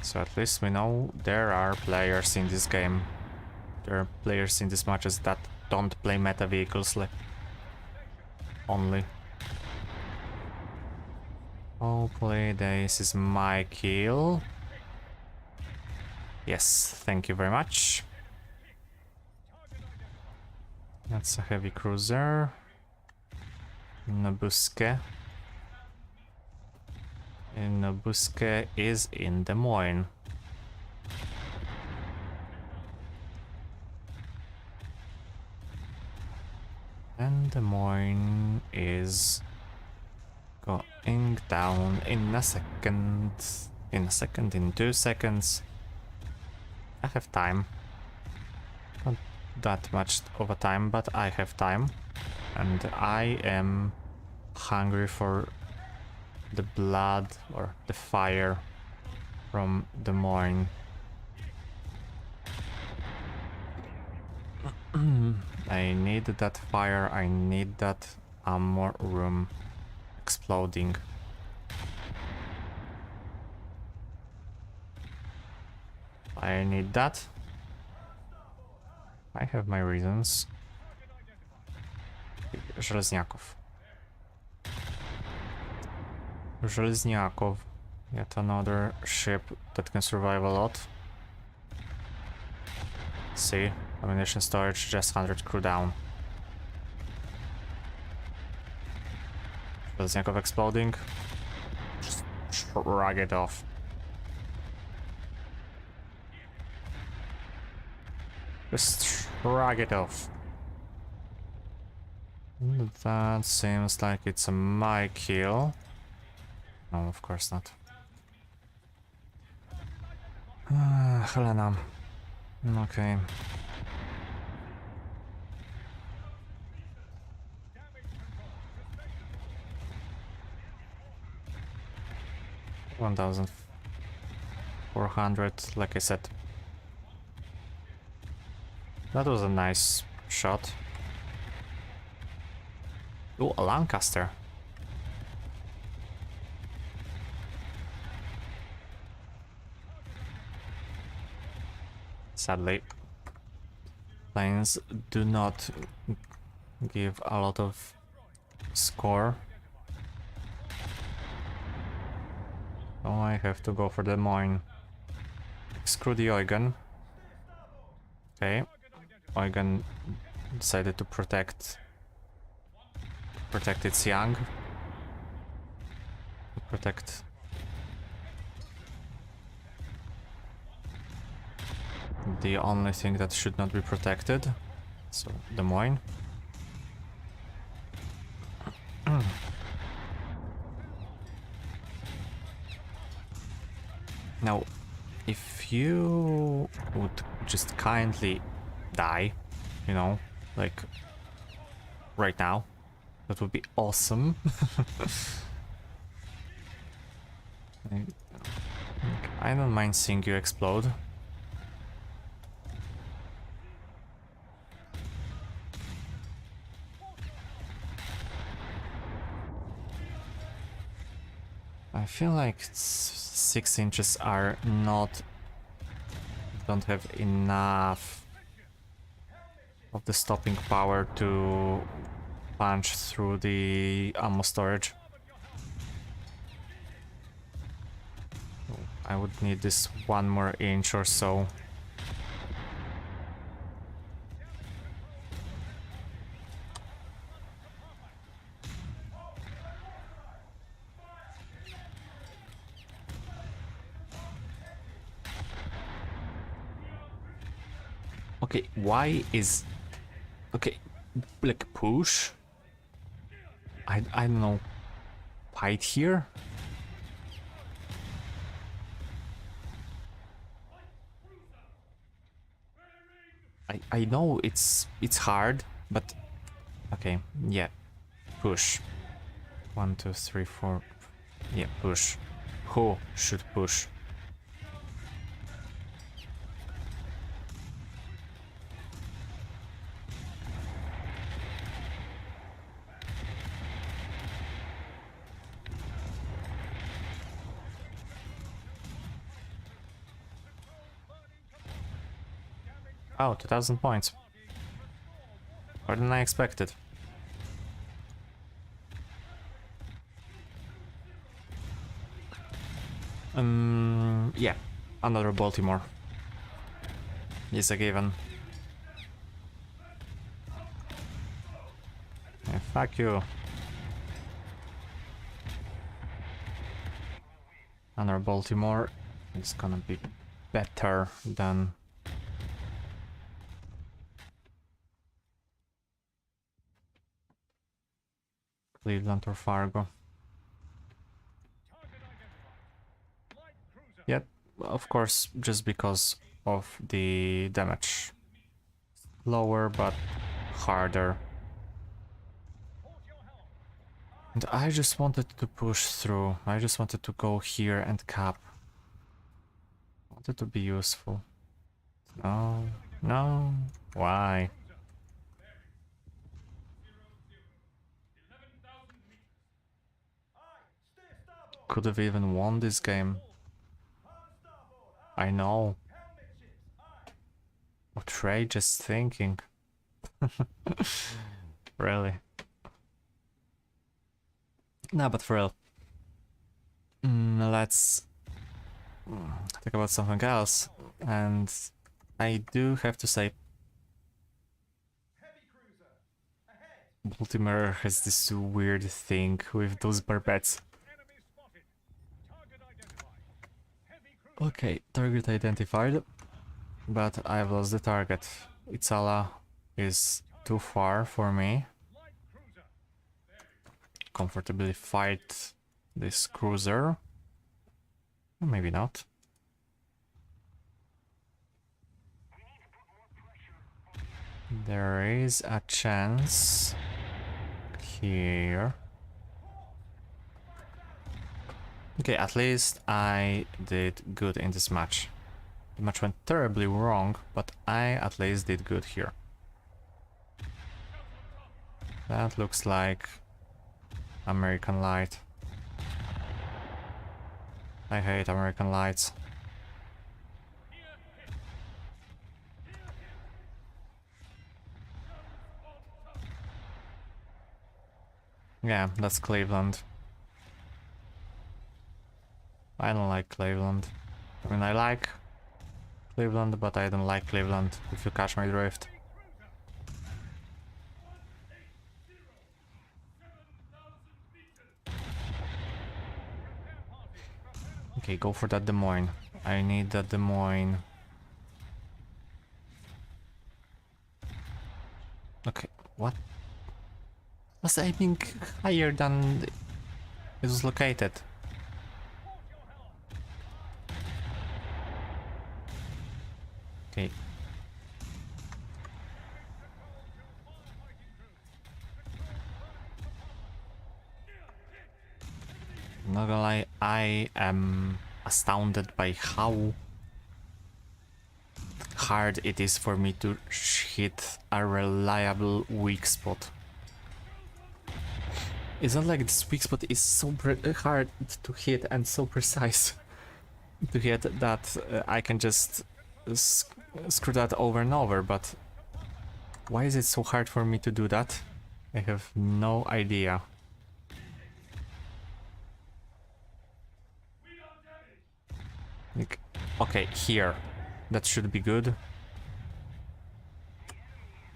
So at least we know there are players in this game. There are players in these matches that don't play meta vehicles like only. Hopefully this is my kill. Yes, thank you very much. That's a heavy cruiser. Nobusuke. And Nobusuke is in Des Moines. And Des Moines is going down in a second. In a second, in 2 seconds. I have time. Not that much of a time, but I have time. And I am hungry for the blood or the fire from Des Moines. I need that fire, I need that ammo room exploding. I need that. I have my reasons. Żelezniaków. Żelezniakov. Yet another ship that can survive a lot. See, ammunition storage, just 100 crew down. Żelezniakov exploding. Just shrug it off. Just shrug it off. That seems like it's my kill. No, of course not. Helena. Okay. $1,400, like I said. That was a nice shot. Ooh, a Lancaster. Sadly, planes do not give a lot of score. So I have to go for the mine. Screw the Eugen. Okay. Eugen decided to protect its young. Protect the only thing that should not be protected. So Des Moines. Now, if you would just kindly die, you know, like right now, that would be awesome. I don't mind seeing you explode. I feel like 6 inches are not... don't have enough of the stopping power to punch through the ammo storage. I would need this 1 more inch or so. Okay, why is... okay, like push? I don't know. Fight here? I know it's hard, but okay, yeah. Push. 1, 2, 3, 4. Yeah, push. Who should push? Oh, 2000 points. More than I expected. Yeah, another Baltimore is a given. Yeah, fuck you. Another Baltimore is gonna be better than Cleveland or Fargo. Yet, of course, just because of the damage. Lower, but harder. And I just wanted to push through. I just wanted to go here and cap. I wanted to be useful. No, no. Why? Could have even won this game. I know. Outrageous thinking. Really. No, but for real. Let's talk about something else. And I do have to say, Baltimore has this weird thing with those barbettes. Okay, target identified, but I've lost the target. Itzala is too far for me. Comfortably fight this cruiser. Or maybe not. There is a chance here. Okay, at least I did good in this match. The match went terribly wrong, but I at least did good here. That looks like American Light. I hate American Lights. Yeah, that's Cleveland. I don't like Cleveland. I mean, I like Cleveland, but I don't like Cleveland, if you catch my drift. Okay, go for that Des Moines. I need that Des Moines. Okay, what? Was aiming higher than it was located. Okay. Not gonna lie, I am astounded by how hard it is for me to hit a reliable weak spot. It's not like this weak spot is so hard to hit and so precise to hit that I can just screw that over and over, but why is it so hard for me to do that? I have no idea. Like, okay, here. That should be good.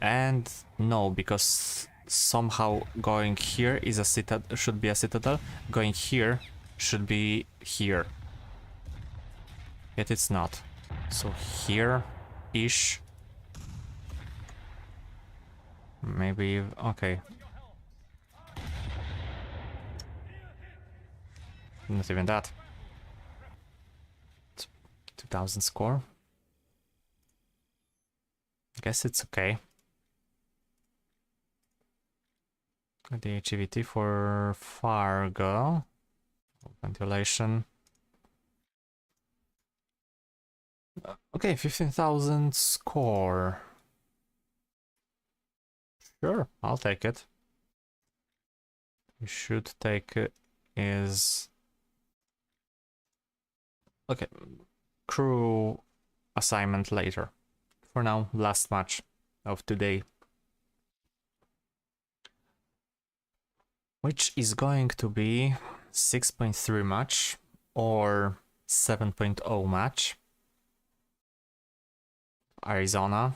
And no, because somehow going here is a citadel, should be a citadel. Going here should be here. Yet it's not. So here-ish. Maybe, okay. Not even that. 2000 score. Guess it's okay. The HEVT for Fargo. Ventilation. Okay, 15,000 score. Sure, I'll take it. You should take it is... Okay, crew assignment later. For now, last match of today. Which is going to be 6.3 match or 7.0 match. Arizona.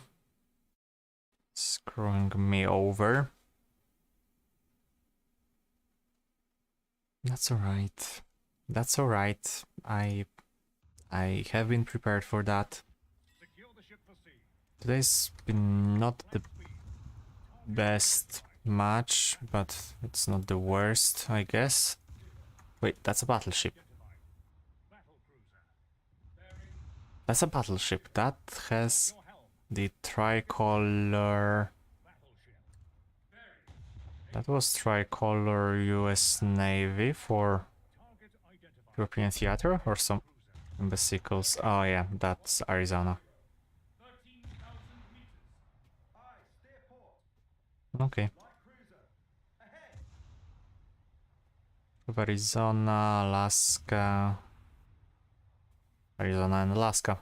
Screwing me over. That's alright. That's alright. I have been prepared for that. Today's been not the best match, but it's not the worst, I guess. Wait, that's a battleship. That's a battleship. That has the tricolor... That was tricolor US Navy for European theater or some vesicles. Oh yeah, that's Arizona. Okay. Arizona, Alaska. Arizona and Alaska.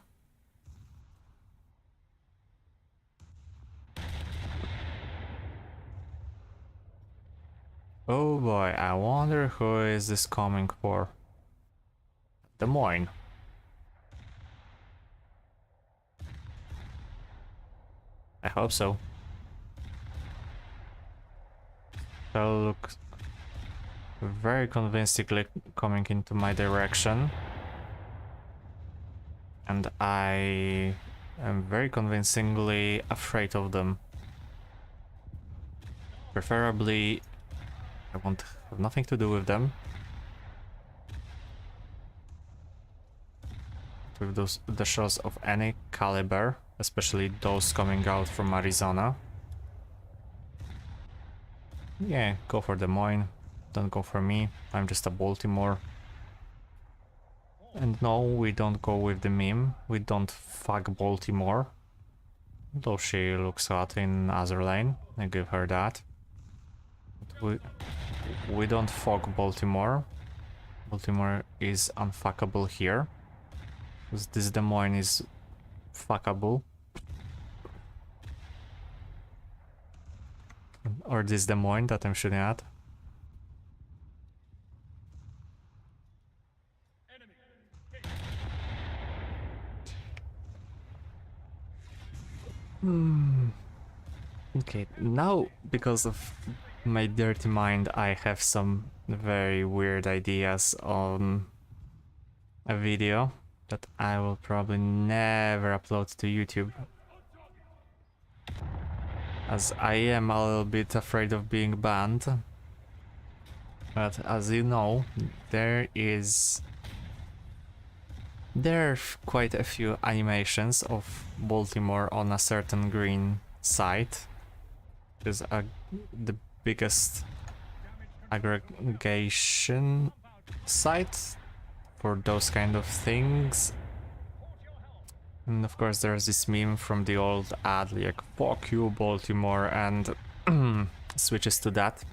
Oh boy, I wonder who is this coming for. Des Moines. I hope so. That looks very convincingly coming into my direction. And I am very convincingly afraid of them. Preferably, I want to have nothing to do with them. With the shells of any caliber, especially those coming out from Arizona. Yeah, go for Des Moines. Don't go for me. I'm just a Baltimore. And no, we don't go with the meme. We don't fuck Baltimore. Though she looks hot in other lane. I give her that. But we don't fuck Baltimore. Baltimore is unfuckable here. Because this Des Moines is fuckable. Or this Des Moines that I'm shooting at. Okay, now because of my dirty mind, I have some very weird ideas on a video that I will probably never upload to YouTube, as I am a little bit afraid of being banned. But as you know, there are quite a few animations of Baltimore on a certain green site. Is the biggest aggregation site for those kind of things. And of course there's this meme from the old ad like "fuck you Baltimore" and switches to that.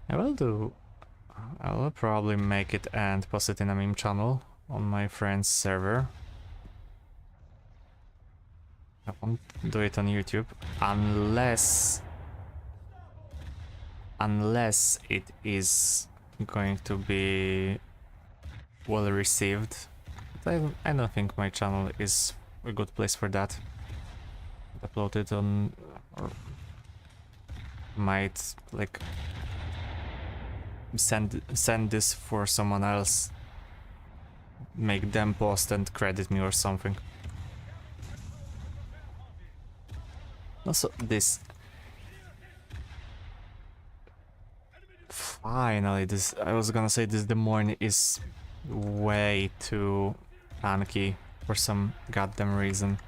I will probably make it and post it in a meme channel on my friend's server. I won't do it on YouTube unless it is going to be well received. But I don't think my channel is a good place for that. Upload it on, or might like send this for someone else, make them post and credit me or something. Also, this finally, I was gonna say this Des Moines is way too tanky for some goddamn reason.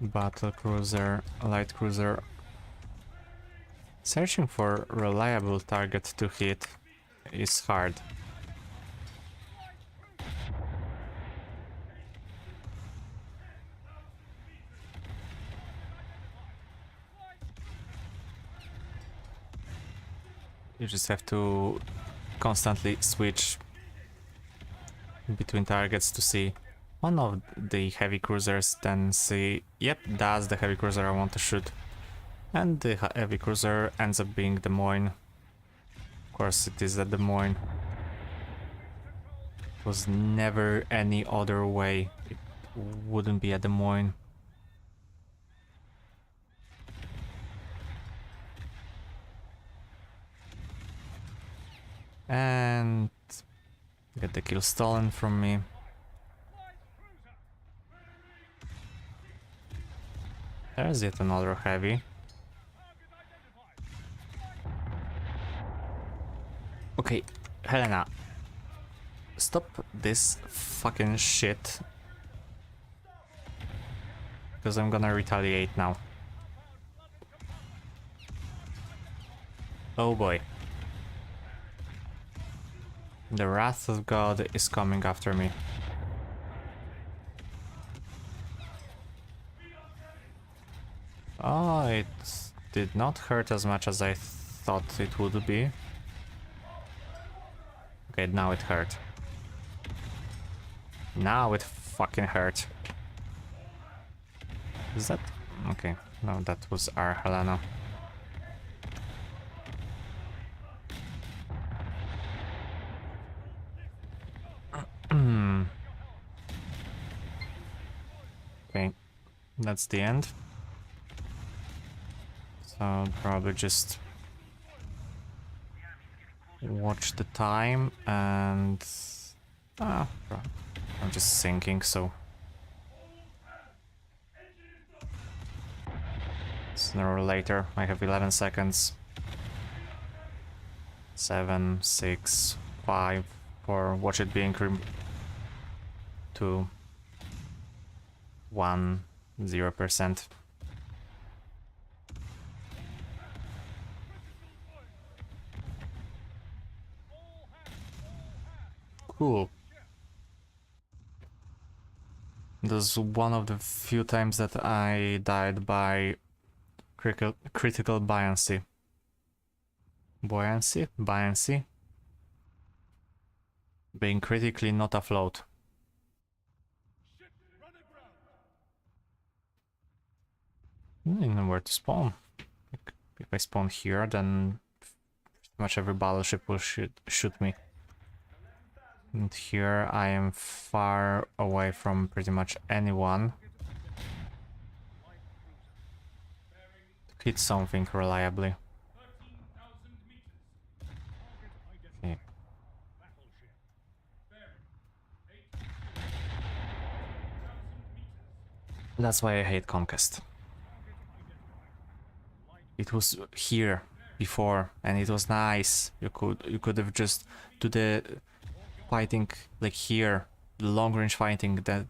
Battle cruiser, light cruiser. Searching for reliable target to hit is hard. You just have to constantly switch between targets to see one of the heavy cruisers, then see, yep, that's the heavy cruiser I want to shoot. And the heavy cruiser ends up being Des Moines. Of course it is a Des Moines. It was never any other way. It wouldn't be a Des Moines. And get the kill stolen from me. There's yet another heavy. Okay, Helena, stop this fucking shit, because I'm gonna retaliate now. Oh boy. The wrath of God is coming after me. Oh, it did not hurt as much as I thought it would be. Okay, now it hurt. Now it fucking hurt. Is that... okay, no, that was our Helena. Okay, that's the end. So I'll probably just watch the time and... I'm just thinking, so... sooner or later, I have 11 seconds. 7, 6, 5, 4, watch it be increment. 2, 1, 0%. Cool. This is one of the few times that I died by critical buoyancy. Buoyancy? Being critically not afloat. I don't know where to spawn. If I spawn here, then pretty much every battleship will shoot me. And here I am far away from pretty much anyone to hit something reliably. Okay. That's why I hate Conquest. It was here before and it was nice. You could have just do the fighting like here, the long range fighting, that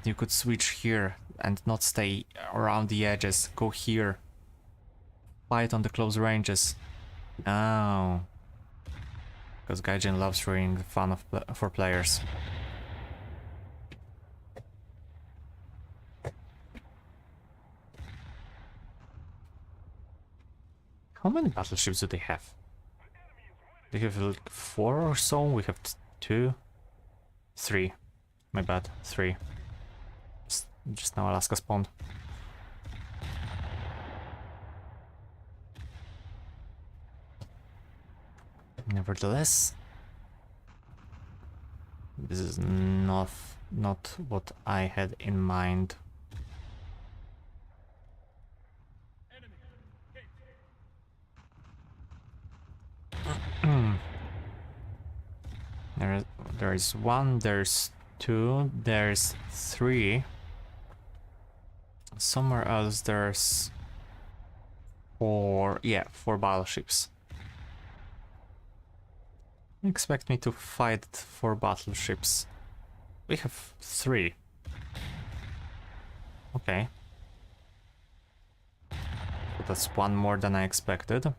you could switch here and not stay around the edges. Go here. Fight on the close ranges. Oh. Because Gaijin loves ruining the fun of for players. How many battleships do they have? They have like 4 or so. We have 2, 3. My bad, 3. Just now Alaska spawned. Nevertheless, this is not what I had in mind. There is 1, there's 2, there's 3. Somewhere else there's 4, yeah, 4 battleships. You expect me to fight 4 battleships? We have 3. Okay. So that's 1 more than I expected.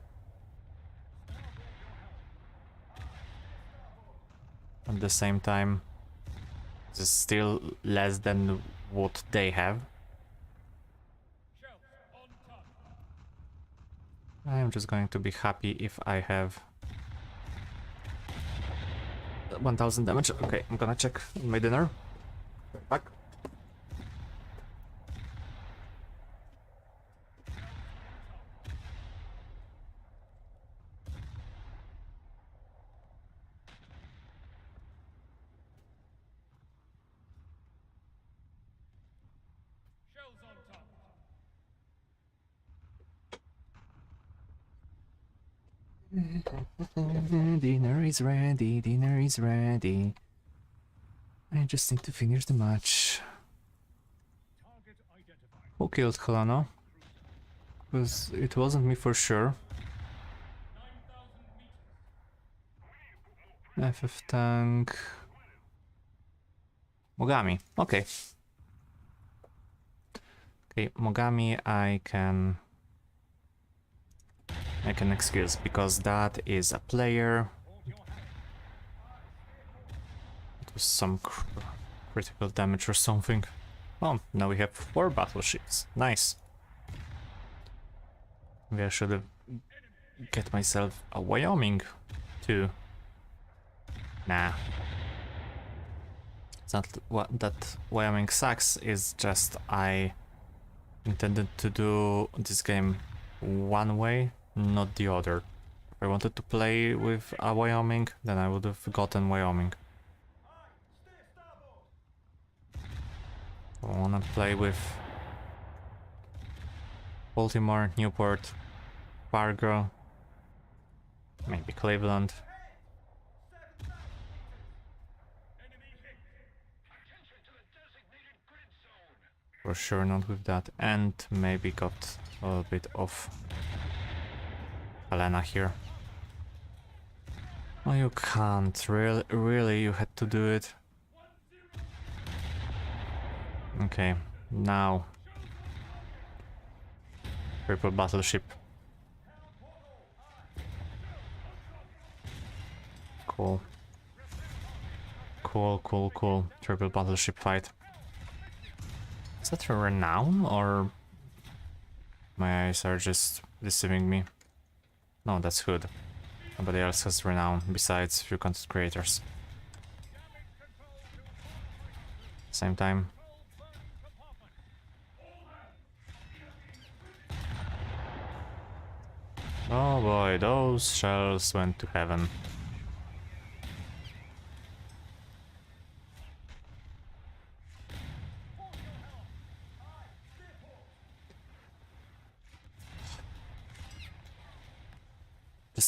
At the same time, this is still less than what they have. I am just going to be happy if I have 1000 damage. Okay, I'm gonna check my dinner. Back. Dinner is ready, dinner is ready. I just need to finish the match. Who killed Helena? Because it wasn't me for sure. FF tank. Mogami, okay. Okay, Mogami I can excuse because that is a player. It was some critical damage or something. Oh, now we have 4 battleships. Nice. Maybe I should have get myself a Wyoming too. Nah. It's not what that Wyoming sucks, is just I intended to do this game one way, not the other. If I wanted to play with a Wyoming, then I would have gotten Wyoming. I wanna play with Baltimore, Newport, Fargo, maybe Cleveland. For sure not with that, and maybe got a little bit of Helena here. Oh, you can't, really, you had to do it. Okay, now triple battleship. Cool. Cool. Triple battleship fight. Is that a Renown, or my eyes are just deceiving me? No, that's Hood. Nobody else has Renown besides few content creators. Same time. Oh boy, those shells went to heaven.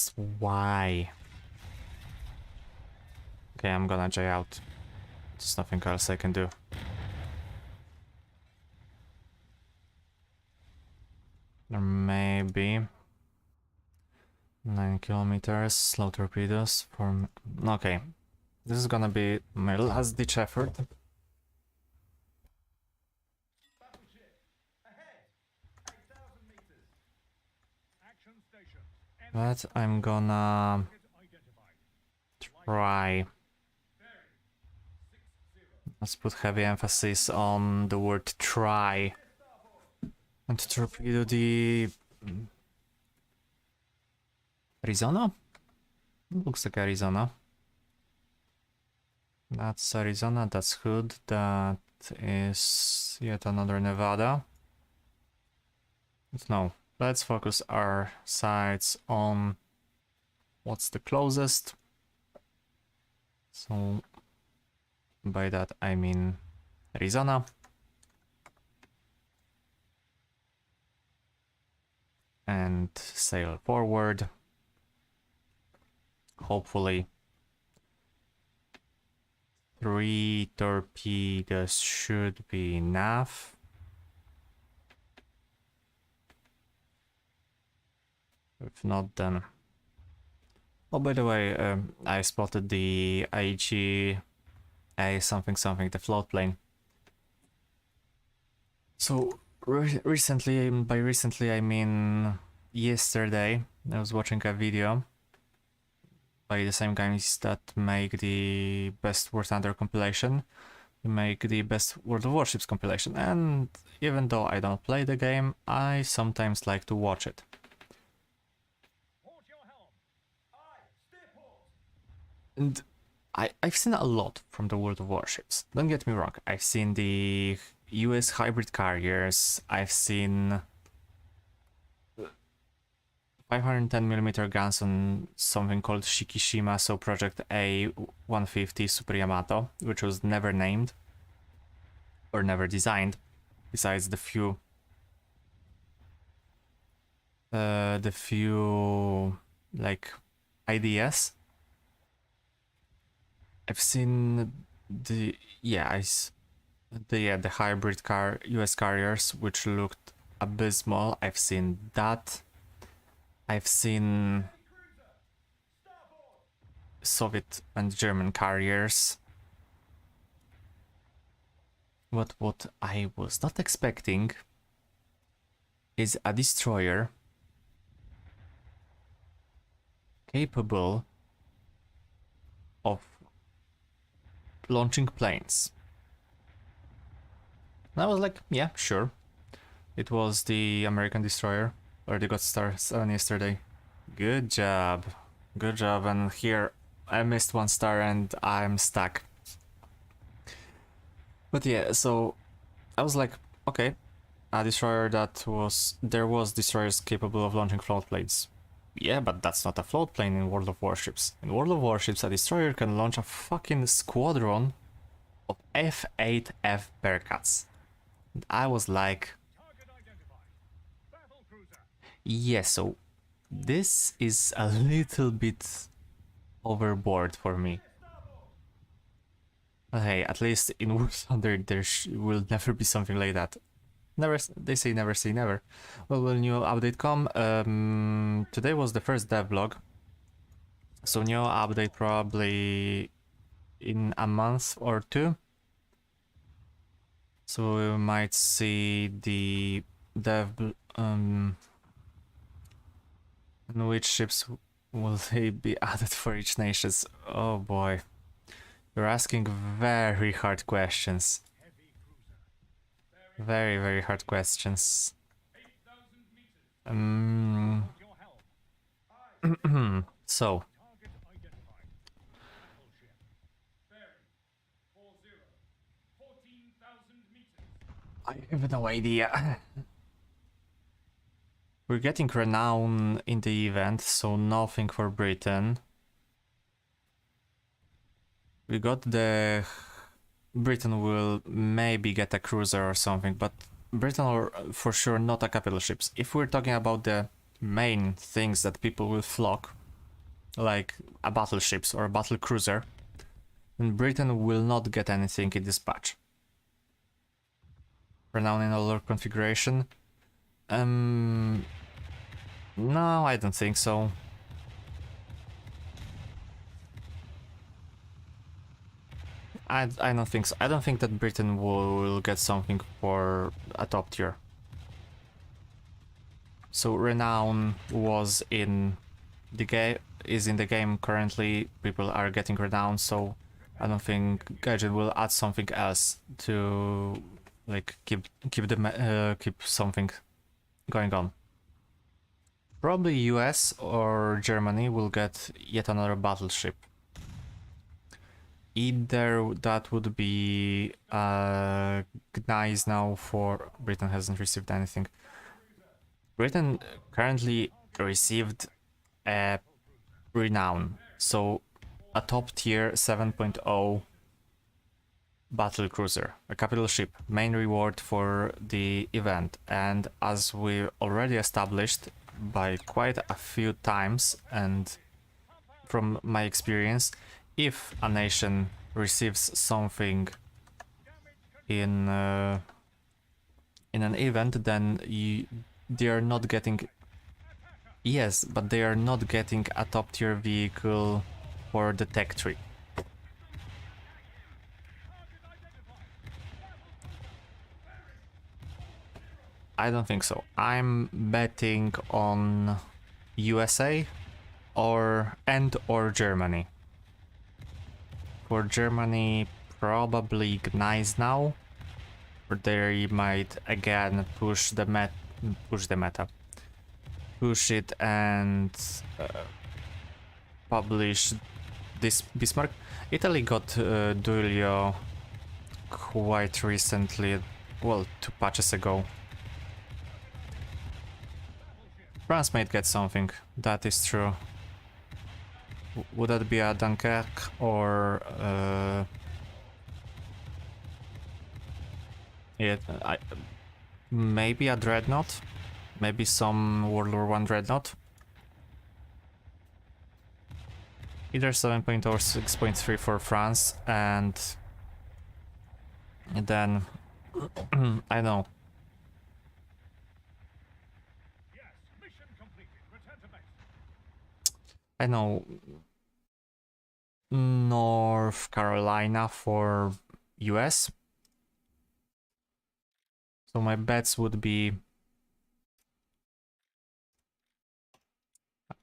Just why? Okay, I'm gonna J out. There's nothing else I can do. Or maybe 9 kilometers, slow torpedoes from. Okay, this is gonna be my last ditch effort. But I'm gonna try. Let's put heavy emphasis on the word try. And torpedo the Arizona? Looks like Arizona. That's Arizona, that's Hood, that is yet another Nevada. But no, let's focus our sights on what's the closest. So by that I mean Arizona. And sail forward. Hopefully 3 torpedoes should be enough. If not, then... Oh, by the way, I spotted the IG A something something, the float plane. So recently, by recently I mean yesterday, I was watching a video by the same guys that make the best War Thunder compilation. They make the best World of Warships compilation, and even though I don't play the game, I sometimes like to watch it. And I've seen a lot from the World of Warships. Don't get me wrong, I've seen the US hybrid carriers, I've seen 510mm guns on something called Shikishima, so Project A-150 Super Yamato, which was never named or never designed, besides the few like ideas. I've seen the the hybrid US carriers, which looked abysmal. I've seen that. I've seen Soviet and German carriers. But what I was not expecting is a destroyer capable of launching planes. And I was like, yeah, sure. It was the American destroyer, or they got star 7 yesterday. Good job. Good job, and here I missed 1 star and I'm stuck. But yeah, so I was like, okay, a destroyer there was destroyers capable of launching float planes. Yeah, but that's not a float plane in World of Warships. In World of Warships, a destroyer can launch a fucking squadron of F-8F Bearcats. And I was like, yeah, so this is a little bit overboard for me. But hey, at least in War Thunder there will never be something like that. Never, they say never say never. Well, will new update come? Today was the first devlog, so new update probably in a month or 2. So we might see the dev and which ships will they be added for each nation? Oh boy, you're asking very hard questions. Very, very hard questions. So I have no idea. We're getting Renown in the event, so nothing for Britain. We got the... Britain will maybe get a cruiser or something, but Britain will for sure not a capital ships. If we're talking about the main things that people will flock, like a battleships or a battle cruiser, then Britain will not get anything in this patch. Renown in older configuration. No, I don't think so. I don't think so. I don't think that Britain will get something for a top tier. So Renown was in the game, is in the game currently. People are getting Renown, so I don't think Gaijin will add something else to like keep something going on. Probably US or Germany will get yet another battleship. Either that would be nice now for Britain hasn't received anything. Britain currently received a Renown, so a top tier 7.0 battle cruiser, a capital ship, main reward for the event, and as we already established by quite a few times and from my experience, if a nation receives something in an event, then they are not getting... Yes, but they are not getting a top tier vehicle for the tech tree. I don't think so. I'm betting on USA or Germany. For Germany, probably Gnies now, or they might again push the meta, push it and publish this Bismarck. Italy got Duilio quite recently, well, 2 patches ago. France might get something, that is true. Would that be a Dunkirk or... yeah, maybe a Dreadnought? Maybe some World War I Dreadnought? Either 7.0 or 6.3 for France, and then... I know. I know... North Carolina for US. So my bets would be...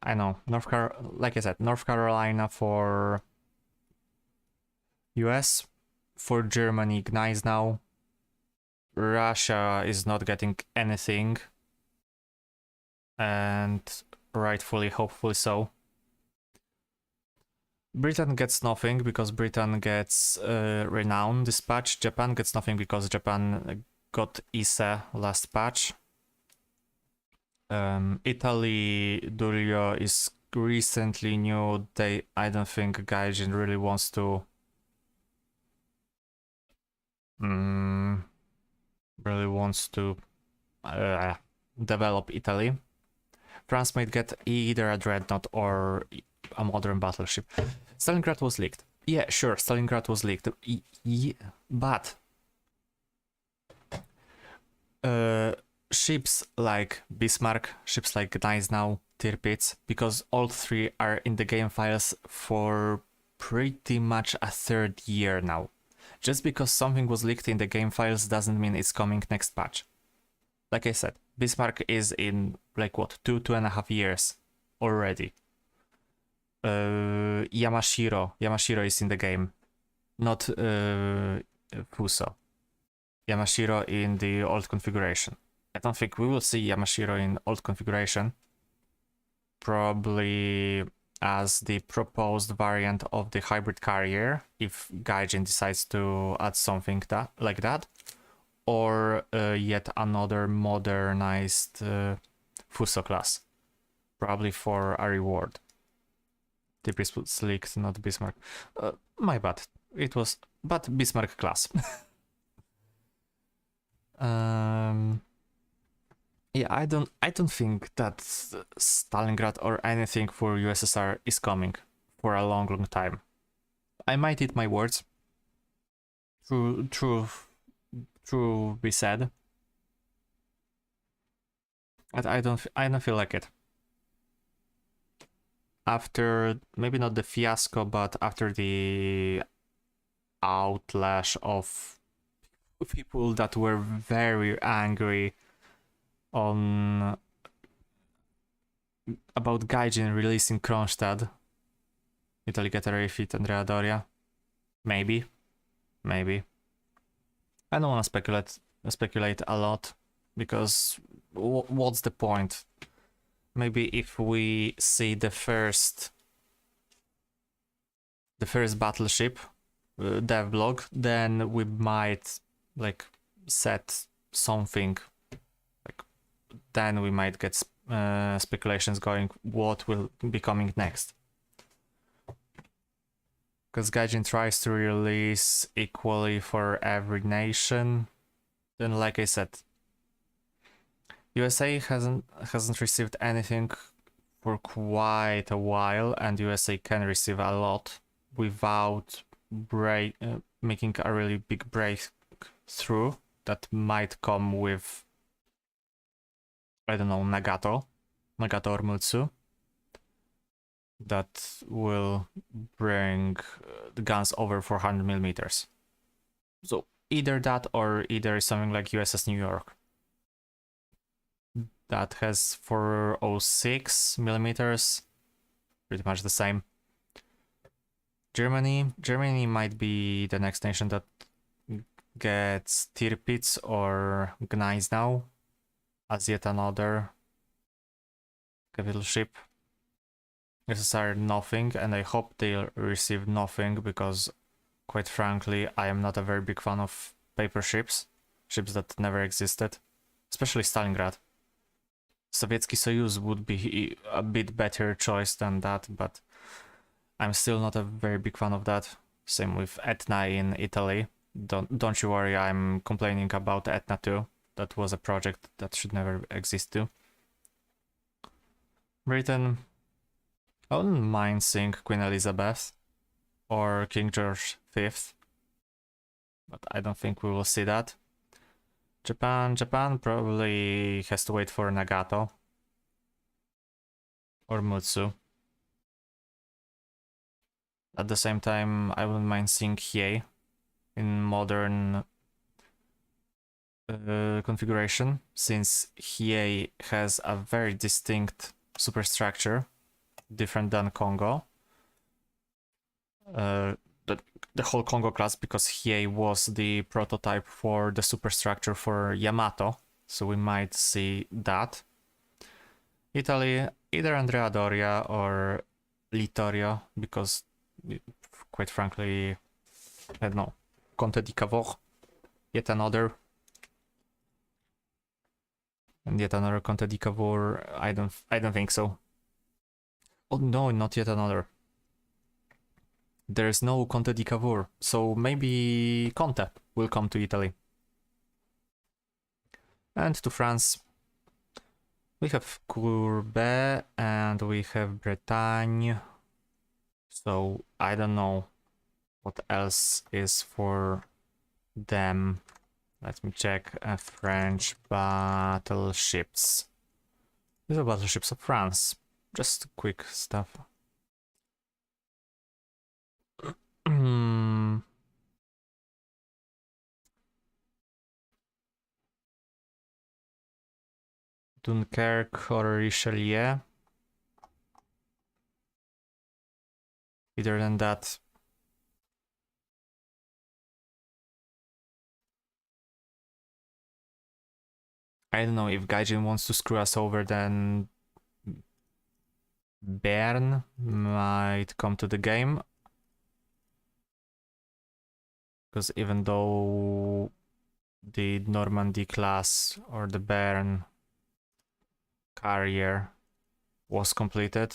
I know, like I said, North Carolina for US, for Germany, Gnies now. Russia is not getting anything, and rightfully, hopefully so. Britain gets nothing because Britain gets Renown this patch. Japan gets nothing because Japan got ISE last patch. Italy, Duilio is recently new. I don't think Gaijin really wants to develop Italy. France might get either a Dreadnought or a modern battleship. Stalingrad was leaked. Yeah, sure, Stalingrad was leaked. But ships like Bismarck, ships like Gneisenau, Tirpitz, because all 3 are in the game files for pretty much a 3rd year now. Just because something was leaked in the game files doesn't mean it's coming next patch. Like I said, Bismarck is in, like what, 2.5 years already. Yamashiro is in the game, not Fuso. Yamashiro in the old configuration. I don't think we will see Yamashiro in old configuration. Probably as the proposed variant of the hybrid carrier, if Gaijin decides to add something like that. Or yet another modernized Fuso class. Probably for a reward. Tirpitz was leaked, not Bismarck. My bad. It was... but Bismarck class. Yeah, I don't think that Stalingrad or anything for USSR is coming for a long, long time. I might eat my words. True be said. But I don't feel like it. After maybe not the fiasco, but after the outlash of people that were very angry on about Gaijin releasing Kronstadt, Italy get a refit Andrea Doria. Maybe. I don't want to speculate a lot because what's the point? Maybe if we see the first battleship dev blog, then we might like set something. Like then we might get speculations going. What will be coming next? Because Gaijin tries to release equally for every nation. Then, like I said, USA hasn't received anything for quite a while, and USA can receive a lot without making a really big breakthrough that might come with, I don't know, Nagato or Mutsu, that will bring the guns over 400 millimeters. So either that or either something like USS New York that has 406 millimeters, pretty much the same. Germany might be the next nation that gets Tirpitz or Gneisenau as yet another capital ship. SSR nothing, and I hope they'll receive nothing because, quite frankly, I am not a very big fan of paper ships that never existed, especially Stalingrad. Sovietsky Soyuz would be a bit better choice than that, but I'm still not a very big fan of that. Same with Etna in Italy. Don't you worry, I'm complaining about Etna too. That was a project that should never exist too. Britain, I wouldn't mind seeing Queen Elizabeth or King George V, but I don't think we will see that. Japan probably has to wait for Nagato or Mutsu. At the same time, I wouldn't mind seeing Hiei in modern configuration, since Hiei has a very distinct superstructure, different than Congo. The whole Congo class, because Hiei was the prototype for the superstructure for Yamato, so we might see that. Italy, either Andrea Doria or Littorio, because quite frankly, I don't know, Conte di Cavour, yet another. And yet another Conte di Cavour, I don't think so. Oh no, not yet another. There's no Conte di Cavour, so maybe Conte will come to Italy. And to France, we have Courbet and we have Bretagne. So I don't know what else is for them. Let me check. French battleships. These are battleships of France. Just quick stuff. Dunkirk or Richelieu. Either than that. I don't know, if Gaijin wants to screw us over, then Bern might come to the game. Because even though the Normandy class or the Bern carrier was completed,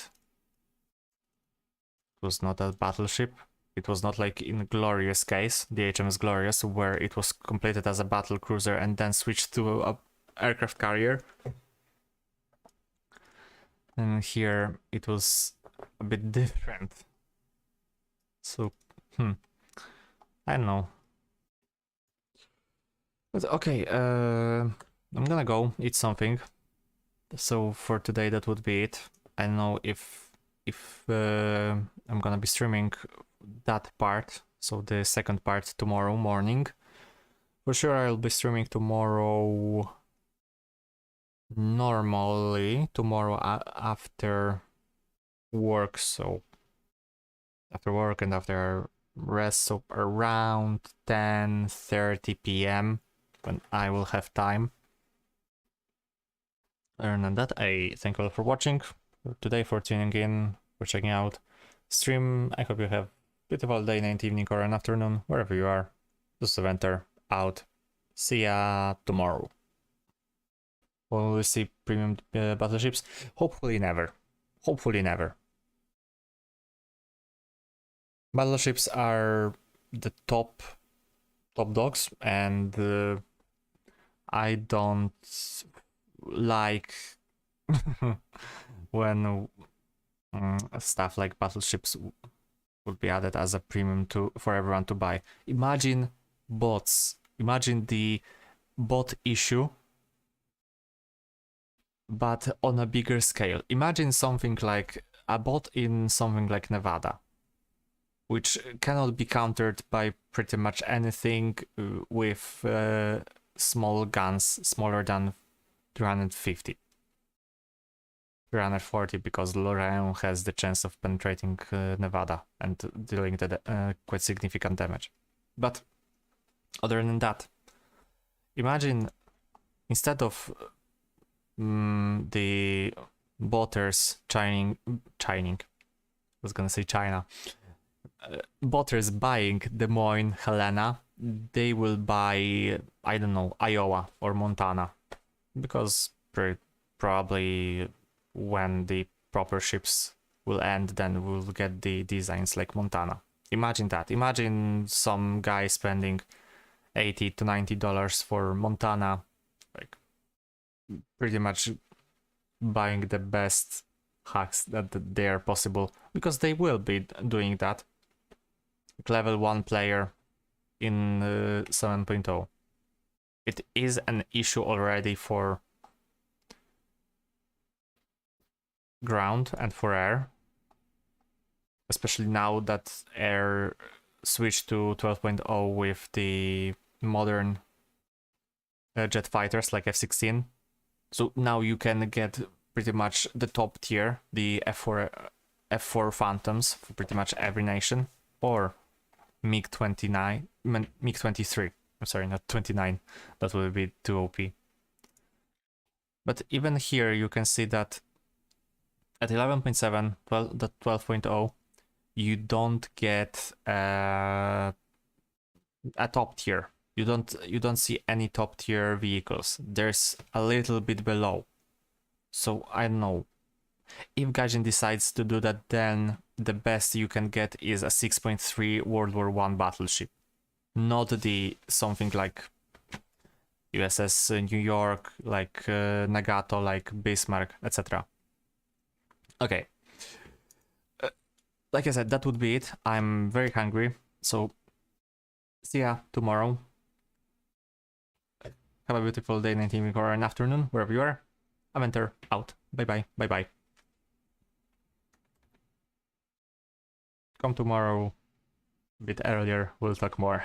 it was not a battleship. It was not like in Glorious case, the HMS Glorious, where it was completed as a battle cruiser and then switched to a aircraft carrier. And here it was a bit different. So, I don't know. But okay, I'm gonna go eat something. So for today that would be it. I don't know if I'm gonna be streaming that part, so the second part tomorrow morning. For sure I'll be streaming tomorrow normally, tomorrow after work, so after work and after rest, so around 10:30 p.m. when I will have time. Other than that, I thank you all for watching today, for tuning in, for checking out stream. I hope you have a beautiful day, night, evening, or an afternoon, wherever you are. This is Venter, out. See ya tomorrow. Will we see premium battleships? Hopefully never. Hopefully never. Battleships are the top dogs, and I don't like when stuff like battleships would be added as a premium for everyone to buy. Imagine bots. Imagine the bot issue, but on a bigger scale. Imagine something like a bot in something like Nevada, which cannot be countered by pretty much anything with small guns smaller than 350. 340, because Lorraine has the chance of penetrating Nevada and dealing quite significant damage. But other than that, imagine instead of the botters I was gonna say China, botters buying Des Moines, Helena, they will buy, I don't know, Iowa or Montana, because probably when the proper ships will end, then we'll get the designs like Montana. Imagine that. Imagine some guy spending $80 to $90 for Montana, like pretty much buying the best hacks that they are possible, because they will be doing that. Level 1 player in 7.0. It is an issue already for ground and for air, especially now that air switched to 12.0 with the modern jet fighters like F-16. So now you can get pretty much the top tier, the F4 Phantoms for pretty much every nation, or MiG-23. I'm sorry, not 29. That would be too OP. But even here you can see that at 11.7, 12.0, you don't get a top tier. You don't see any top tier vehicles. There's a little bit below. So I don't know. If Gaijin decides to do that, then the best you can get is a 6.3 World War I battleship, not the something like USS New York, like Nagato, like Bismarck, etc. Okay. Like I said, that would be it. I'm very hungry, so see ya tomorrow. Have a beautiful day, night, evening, or an afternoon, wherever you are. Aventer, out. Bye-bye, bye-bye. Come tomorrow a bit earlier, we'll talk more.